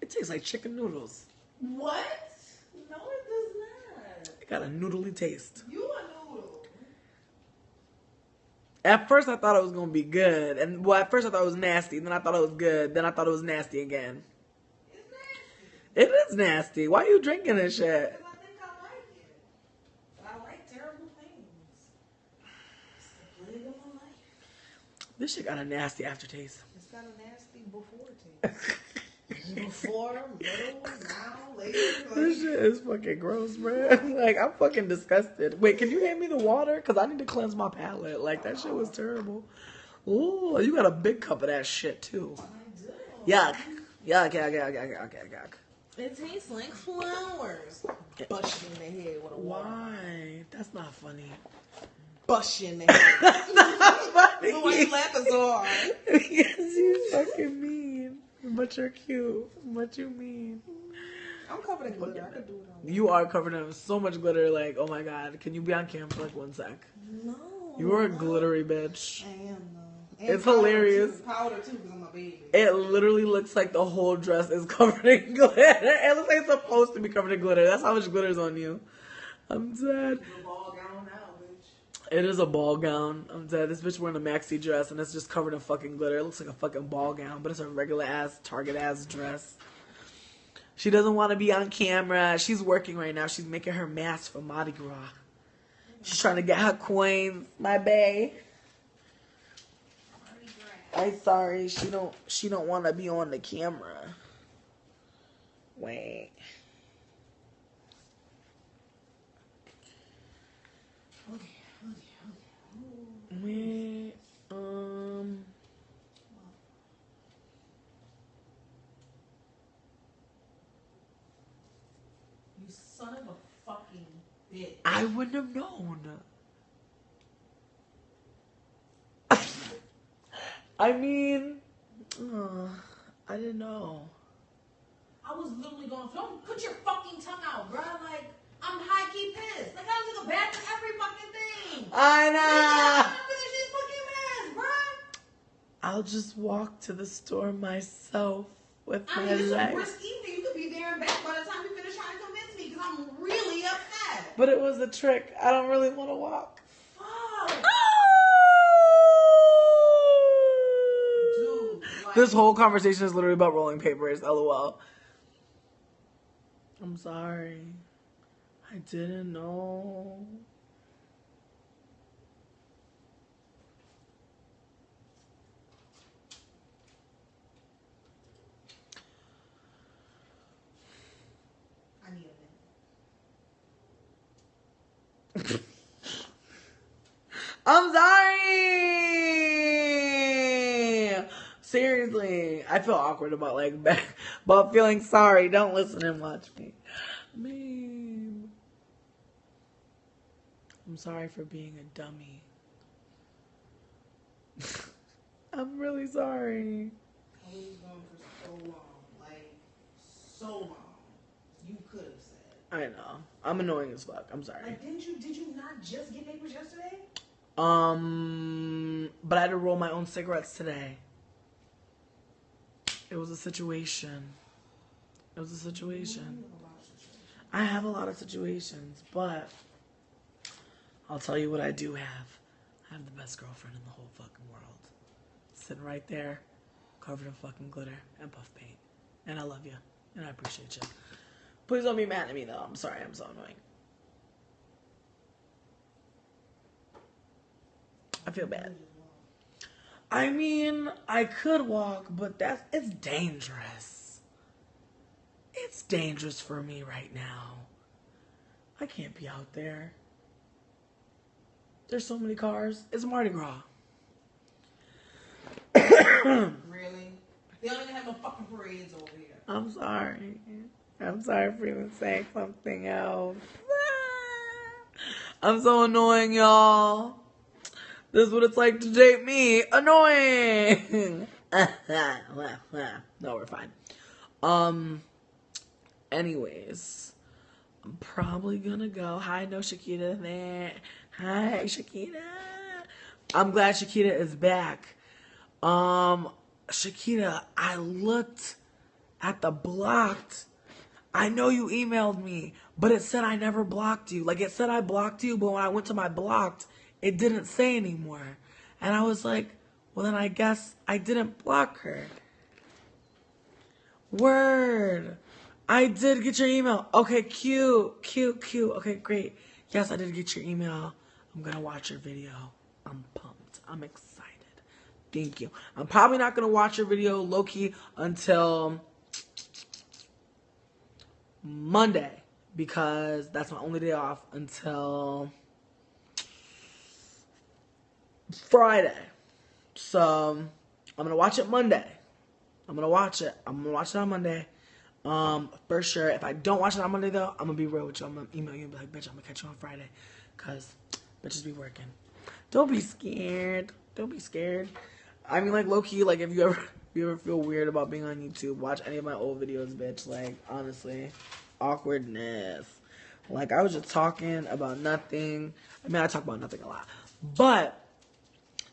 It tastes like chicken noodles. What? No, it does not. It got a noodly taste. You a noodle. At first, I thought it was gonna be good, and well, at first I thought it was nasty. Then I thought it was good. Then I thought it was nasty again. It's nasty. It is nasty. Why are you drinking this shit? Because I think I like it. But I like terrible things. It's the plague of my life. This shit got a nasty aftertaste. It's got a nasty before taste. Before, middle, now, later. This shit is fucking gross, man. Like, I'm fucking disgusted. Wait, can you hand me the water? Because I need to cleanse my palate. Like, that shit was terrible. Ooh, you got a big cup of that shit, too. I do. Yuck. Yuck. It tastes like flowers. Busting in the head with a water. Why? That's not funny. bust you in the head. That's not funny. Why you laughing so hard? Because you fucking mean. But you're cute. But you mean. I'm covered in glitter. I could do it on. You are covered in so much glitter. Like, oh my god. Can you be on camera for like 1 sec? No. You are a glittery bitch. I am, though. And It's hilarious. Powder, too, because I'm a baby. It literally looks like the whole dress is covered in glitter. It looks like it's supposed to be covered in glitter. That's how much glitter's on you. I'm dead. It's a ball gown now, bitch. It is a ball gown. I'm dead. This bitch wearing a maxi dress and it's just covered in fucking glitter. It looks like a fucking ball gown, but it's a regular ass, Target ass dress. She doesn't want to be on camera. She's working right now. She's making her mask for Mardi Gras. She's trying to get her coins. My bae. I'm sorry. She don't want to be on the camera. Wait. Wait. You son of a fucking bitch. I wouldn't have known. I mean, I didn't know. I was literally going, don't put your fucking tongue out, bruh. Like, I'm high-key pissed. Like, I took a bath for every fucking thing. I know. I'm finish this fucking mess, bruh. I'll just walk to the store myself with I my mean, it's a legs. brisk evening. You could be there and back by the time you finish trying to convince me, because I'm really upset. But it was a trick. I don't really want to walk. Fuck. Dude, like, This whole conversation is literally about rolling papers. LOL. I'm sorry. I didn't know. I need a minute. I'm sorry. Seriously, I feel awkward about about feeling sorry. Don't listen and watch me. Babe. I'm sorry for being a dummy. I'm really sorry. I was going for so long. Like, so long. You could have said. I know. I'm annoying as fuck. I'm sorry. Like, did you not just get papers yesterday? But I had to roll my own cigarettes today. It was a situation. It was a situation. I have a lot of situations, but I'll tell you what I do have. I have the best girlfriend in the whole fucking world. Sitting right there, covered in fucking glitter and puff paint. And I love you. And I appreciate you. Please don't be mad at me, though. I'm sorry. I'm so annoying. I feel bad. I mean, I could walk, but it's dangerous. It's dangerous for me right now. I can't be out there. There's so many cars. It's Mardi Gras. Really? They don't even have no fucking parades over here. I'm sorry. I'm sorry for even saying something else. I'm so annoying, y'all. This is what it's like to date me. Annoying. No, we're fine. Anyways, I'm probably gonna go. Hi, no Shakita there. Hi, Shakita. I'm glad Shakita is back. Shakita, I looked at the blocked. I know you emailed me, but it said I never blocked you. Like, it said I blocked you, but when I went to my blocked, it didn't say anymore. And I was like, well, then I guess I didn't block her. Word. I did get your email. Okay, cute. Okay, great. Yes, I did get your email. I'm going to watch your video. I'm pumped. I'm excited. Thank you. I'm probably not going to watch your video low-key until Monday, because that's my only day off until Friday. So I'm gonna watch it Monday. I'm gonna watch it on Monday. For sure. If I don't watch it on Monday though, I'm gonna be real with you. I'm gonna email you and be like, bitch, I'm gonna catch you on Friday. Cause bitches be working. Don't be scared. Don't be scared. I mean, like, low-key, like, if you ever feel weird about being on YouTube, watch any of my old videos, bitch. Like, honestly, awkwardness. Like, I was just talking about nothing. I mean, I talk about nothing a lot. But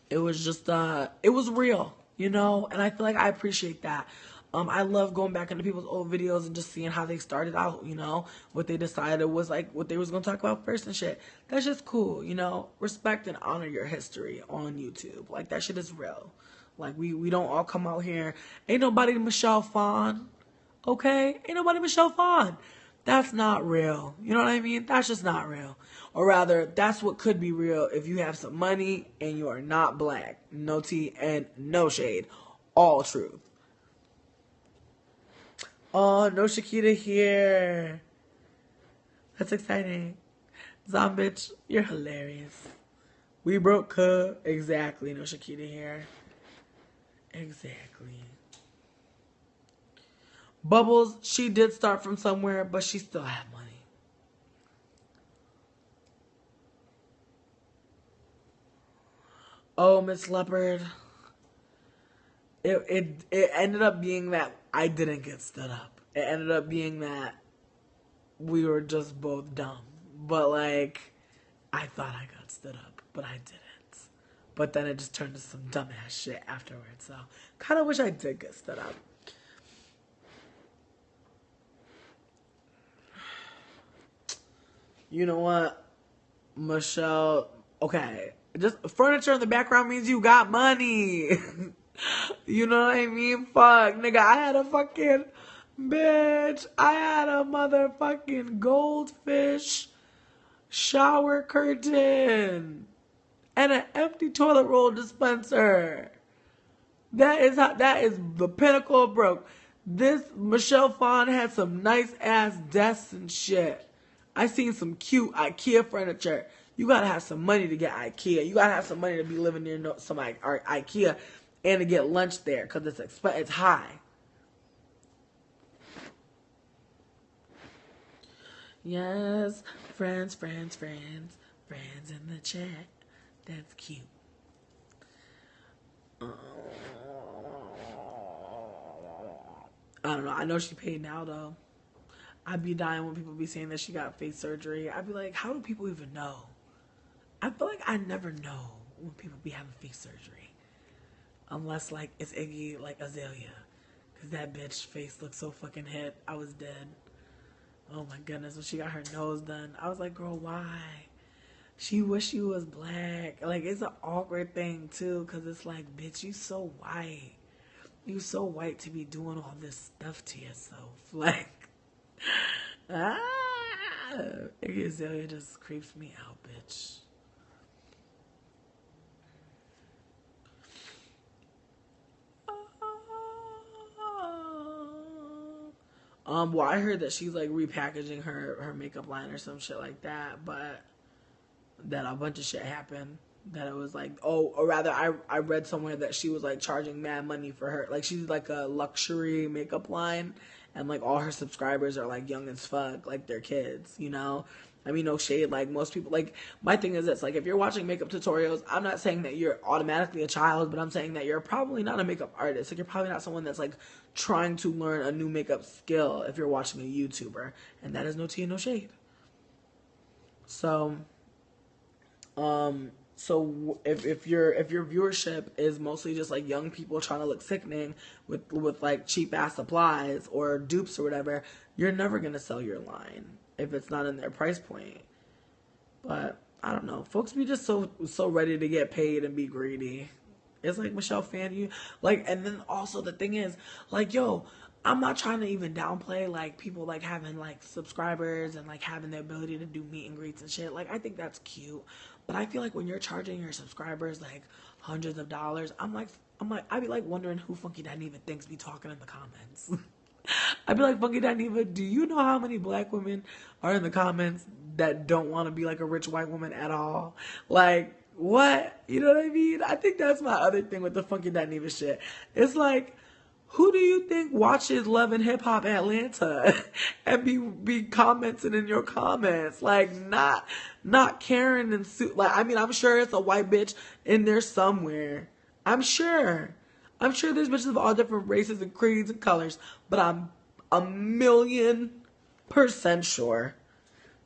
it was just, it was real, you know? And I feel like I appreciate that. I love going back into people's old videos and just seeing how they started out, you know? What they decided was, like, what they was going to talk about first and shit. That's just cool, you know? Respect and honor your history on YouTube. Like, that shit is real. Like, we don't all come out here. Ain't nobody Michelle Phan, okay? Ain't nobody Michelle Phan. That's not real. You know what I mean? That's just not real. Or rather, that's what could be real if you have some money and you are not black. No tea and no shade. All truth. Oh, no Shakita here. That's exciting. Zombitch, you're hilarious. We broke her. Exactly, no Shakita here. Exactly. Bubbles, she did start from somewhere, but she still had money. Oh, Miss Leopard. It ended up being that I didn't get stood up. It ended up being that we were just both dumb. But, like, I thought I got stood up, but I didn't. But then it just turned to some dumbass shit afterwards. So, kind of wish I did get stood up. You know what? Michelle, okay. Just furniture in the background means you got money. You know what I mean? Fuck, nigga, I had a fucking bitch. I had a motherfucking goldfish shower curtain and an empty toilet roll dispenser. That is the pinnacle of broke. This Michelle Phan had some nice ass desks and shit. I seen some cute IKEA furniture. You gotta have some money to get IKEA. You gotta have some money to be living near some IKEA and to get lunch there because it's high. Yes, friends in the chat. That's cute. I don't know. I know she paid now though. I'd be dying when people be saying that she got face surgery. I'd be like, how do people even know? I feel like I never know when people be having face surgery. Unless, like, it's Iggy, like Azalea. Because that bitch face looked so fucking hit. I was dead. Oh my goodness. When she got her nose done, I was like, girl, why? She wish she was black. Like, it's an awkward thing, too. Because it's like, bitch, you so white. You so white to be doing all this stuff to yourself. Like, Iggy Azalea just creeps me out, bitch. Well, I heard that she's like repackaging her makeup line or some shit like that, but that a bunch of shit happened. That it was like, or rather, I read somewhere that she was like charging mad money for her. Like, she's like a luxury makeup line, and like all her subscribers are like young as fuck, like they're kids, you know? I mean, no shade, like most people, like, my thing is this, like, if you're watching makeup tutorials, I'm not saying that you're automatically a child, but I'm saying that you're probably not a makeup artist. Like, you're probably not someone that's like trying to learn a new makeup skill if you're watching a YouTuber, and that is no tea and no shade. So, if your viewership is mostly just like young people trying to look sickening with like cheap ass supplies or dupes or whatever, you're never gonna sell your line if it's not in their price point. But I don't know, folks be just so ready to get paid and be greedy. It's like, Michelle Phan, you like, and then also the thing is, like, yo, I'm not trying to even downplay like people like having like subscribers and like having the ability to do meet and greets and shit. Like, I think that's cute. But I feel like when you're charging your subscribers like hundreds of dollars, I'd be like wondering who Funky Dineva thinks be talking in the comments. I'd be like, Funky Dineva, do you know how many black women are in the comments that don't want to be like a rich white woman at all? Like, what? You know what I mean? I think that's my other thing with the Funky Dineva shit. It's like, Who do you think watches Love and Hip Hop Atlanta and be commenting in your comments? Like not Karen and Sue. Like, I mean, I'm sure it's a white bitch in there somewhere. I'm sure. I'm sure there's bitches of all different races and creeds and colors, but I'm 1,000,000% sure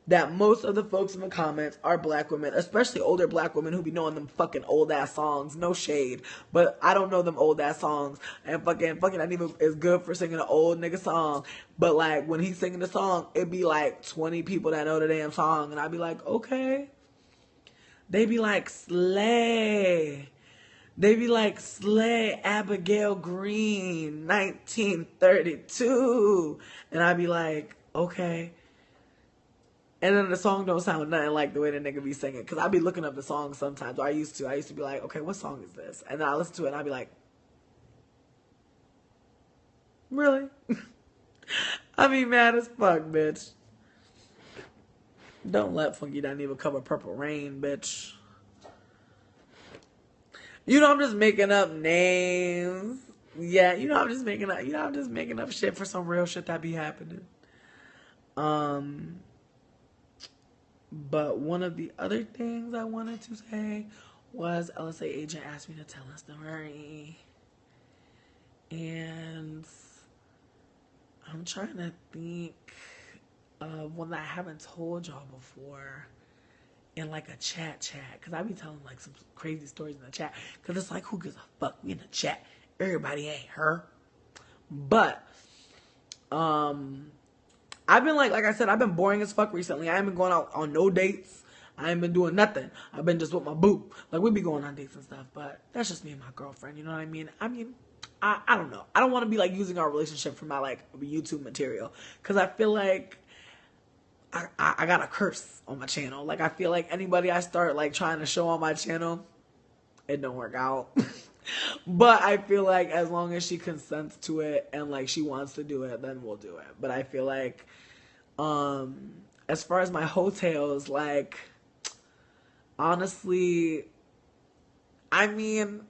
that most of the folks in the comments are black women, especially older black women who be knowing them fucking old ass songs. No shade, but I don't know them old ass songs. And fucking that even is good for singing an old nigga song. But like when he's singing the song, it'd be like 20 people that know the damn song, and I'd be like, okay. They be like, slay. They be like, slay Abigail Green, 1932. And I'd be like, okay. And then the song don't sound nothing like the way the nigga be singing. Because I be looking up the song sometimes. Or I used to. I used to be like, okay, what song is this? And then I listen to it and I be like, really? I be mad as fuck, bitch. Don't let Funky Dineva cover Purple Rain, bitch. You know I'm just making up names. Yeah, you know I'm just making up shit for some real shit that be happening. But one of the other things I wanted to say was LSA agent asked me to tell a story. And I'm trying to think of one that I haven't told y'all before in like a chat. Because I be telling like some crazy stories in the chat. Because it's like, who gives a fuck? We in the chat. Everybody ain't her. But, I've been like I said, I've been boring as fuck recently. I ain't been going out on no dates. I ain't been doing nothing. I've been just with my boo. Like, we be going on dates and stuff, but that's just me and my girlfriend, you know what I mean? I don't know. I don't want to be, like, using our relationship for my, like, YouTube material. Because I feel like I got a curse on my channel. Like, I feel like anybody I start, like, trying to show on my channel, it don't work out. But I feel like as long as she consents to it and, like, she wants to do it, then we'll do it. But I feel like, as far as my hotels, like, honestly, I mean,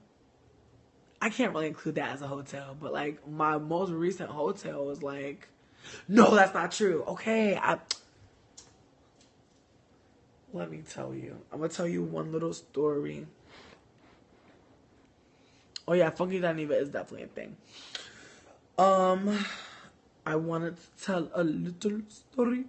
I can't really include that as a hotel, but like my most recent hotel was like, no, that's not true. Okay, let me tell you. I'm gonna tell you one little story. Oh yeah, Funky Dineva is definitely a thing. I wanted to tell a little story.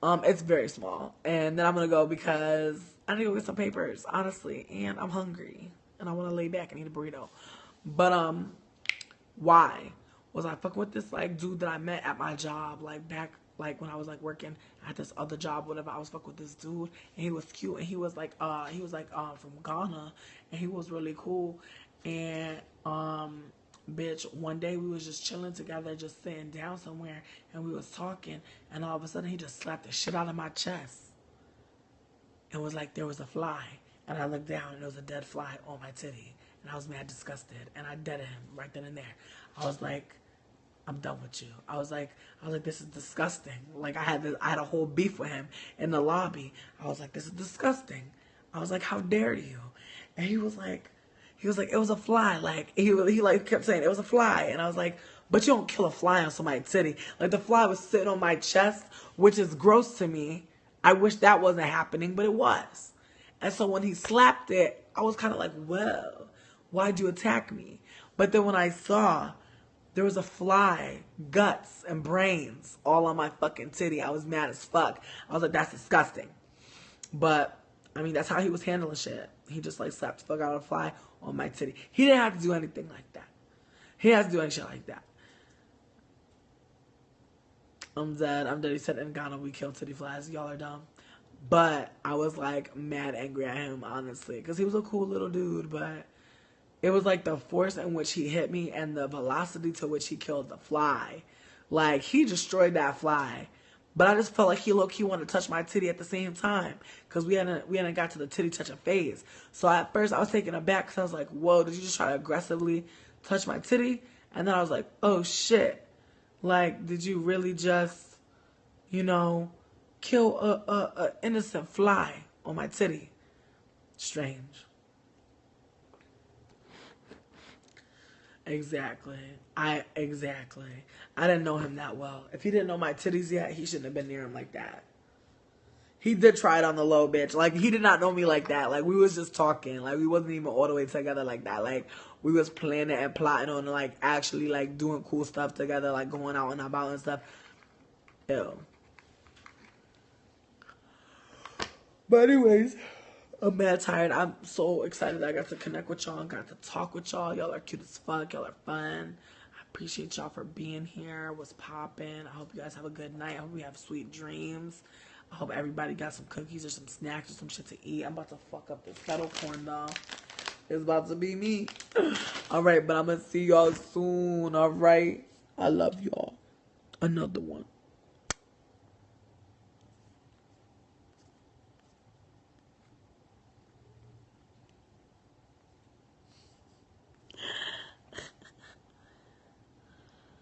It's very small. And then I'm gonna go because I need to go get some papers, honestly. And I'm hungry. And I wanna lay back and eat a burrito. But why? Was I fucking with this like dude that I met at my job, like back like when I was like working at this other job, whatever. I was fucking with this dude and he was cute and he was like from Ghana and he was really cool. And bitch, one day we was just chilling together, just sitting down somewhere, and we was talking, and all of a sudden he just slapped the shit out of my chest. It was like there was a fly, and I looked down, and there was a dead fly on my titty, and I was mad disgusted, and I deaded him right then and there. I was like, I'm done with you. I was like, this is disgusting. Like I had a whole beef with him in the lobby. I was like, this is disgusting. I was like, how dare you? And he was like, it was a fly. Like, he like kept saying, it was a fly. And I was like, but you don't kill a fly on somebody's titty. Like, the fly was sitting on my chest, which is gross to me. I wish that wasn't happening, but it was. And so when he slapped it, I was kind of like, well, why'd you attack me? But then when I saw there was a fly, guts and brains all on my fucking titty, I was mad as fuck. I was like, that's disgusting. But, I mean, that's how he was handling shit. He just, like, slapped the fuck out of a fly on my titty. He didn't have to do anything like that. He didn't have to do any shit like that. I'm dead. He said, in Ghana, we kill titty flies. Y'all are dumb. But I was, like, mad angry at him, honestly. Because he was a cool little dude, but it was, like, the force in which he hit me and the velocity to which he killed the fly. Like, he destroyed that fly. But I just felt like he low-key wanted to touch my titty at the same time. Because we hadn't got to the titty touching phase. So at first I was taken aback because I was like, whoa, did you just try to aggressively touch my titty? And then I was like, oh shit. Like, did you really just, you know, kill a innocent fly on my titty? Strange. Exactly. Exactly. I didn't know him that well. If he didn't know my titties yet, he shouldn't have been near him like that. He did try it on the low, bitch. Like, he did not know me like that. Like, we was just talking. Like, we wasn't even all the way together like that. Like, we was planning and plotting on, like, actually, like, doing cool stuff together. Like, going out and about and stuff. Ew. But anyways, I'm mad tired. I'm so excited that I got to connect with y'all and got to talk with y'all. Y'all are cute as fuck. Y'all are fun. I appreciate y'all for being here. What's popping? I hope you guys have a good night. I hope we have sweet dreams. I hope everybody got some cookies or some snacks or some shit to eat. I'm about to fuck up this kettle corn though. It's about to be me. Alright, but I'm gonna see y'all soon. Alright. I love y'all. Another one.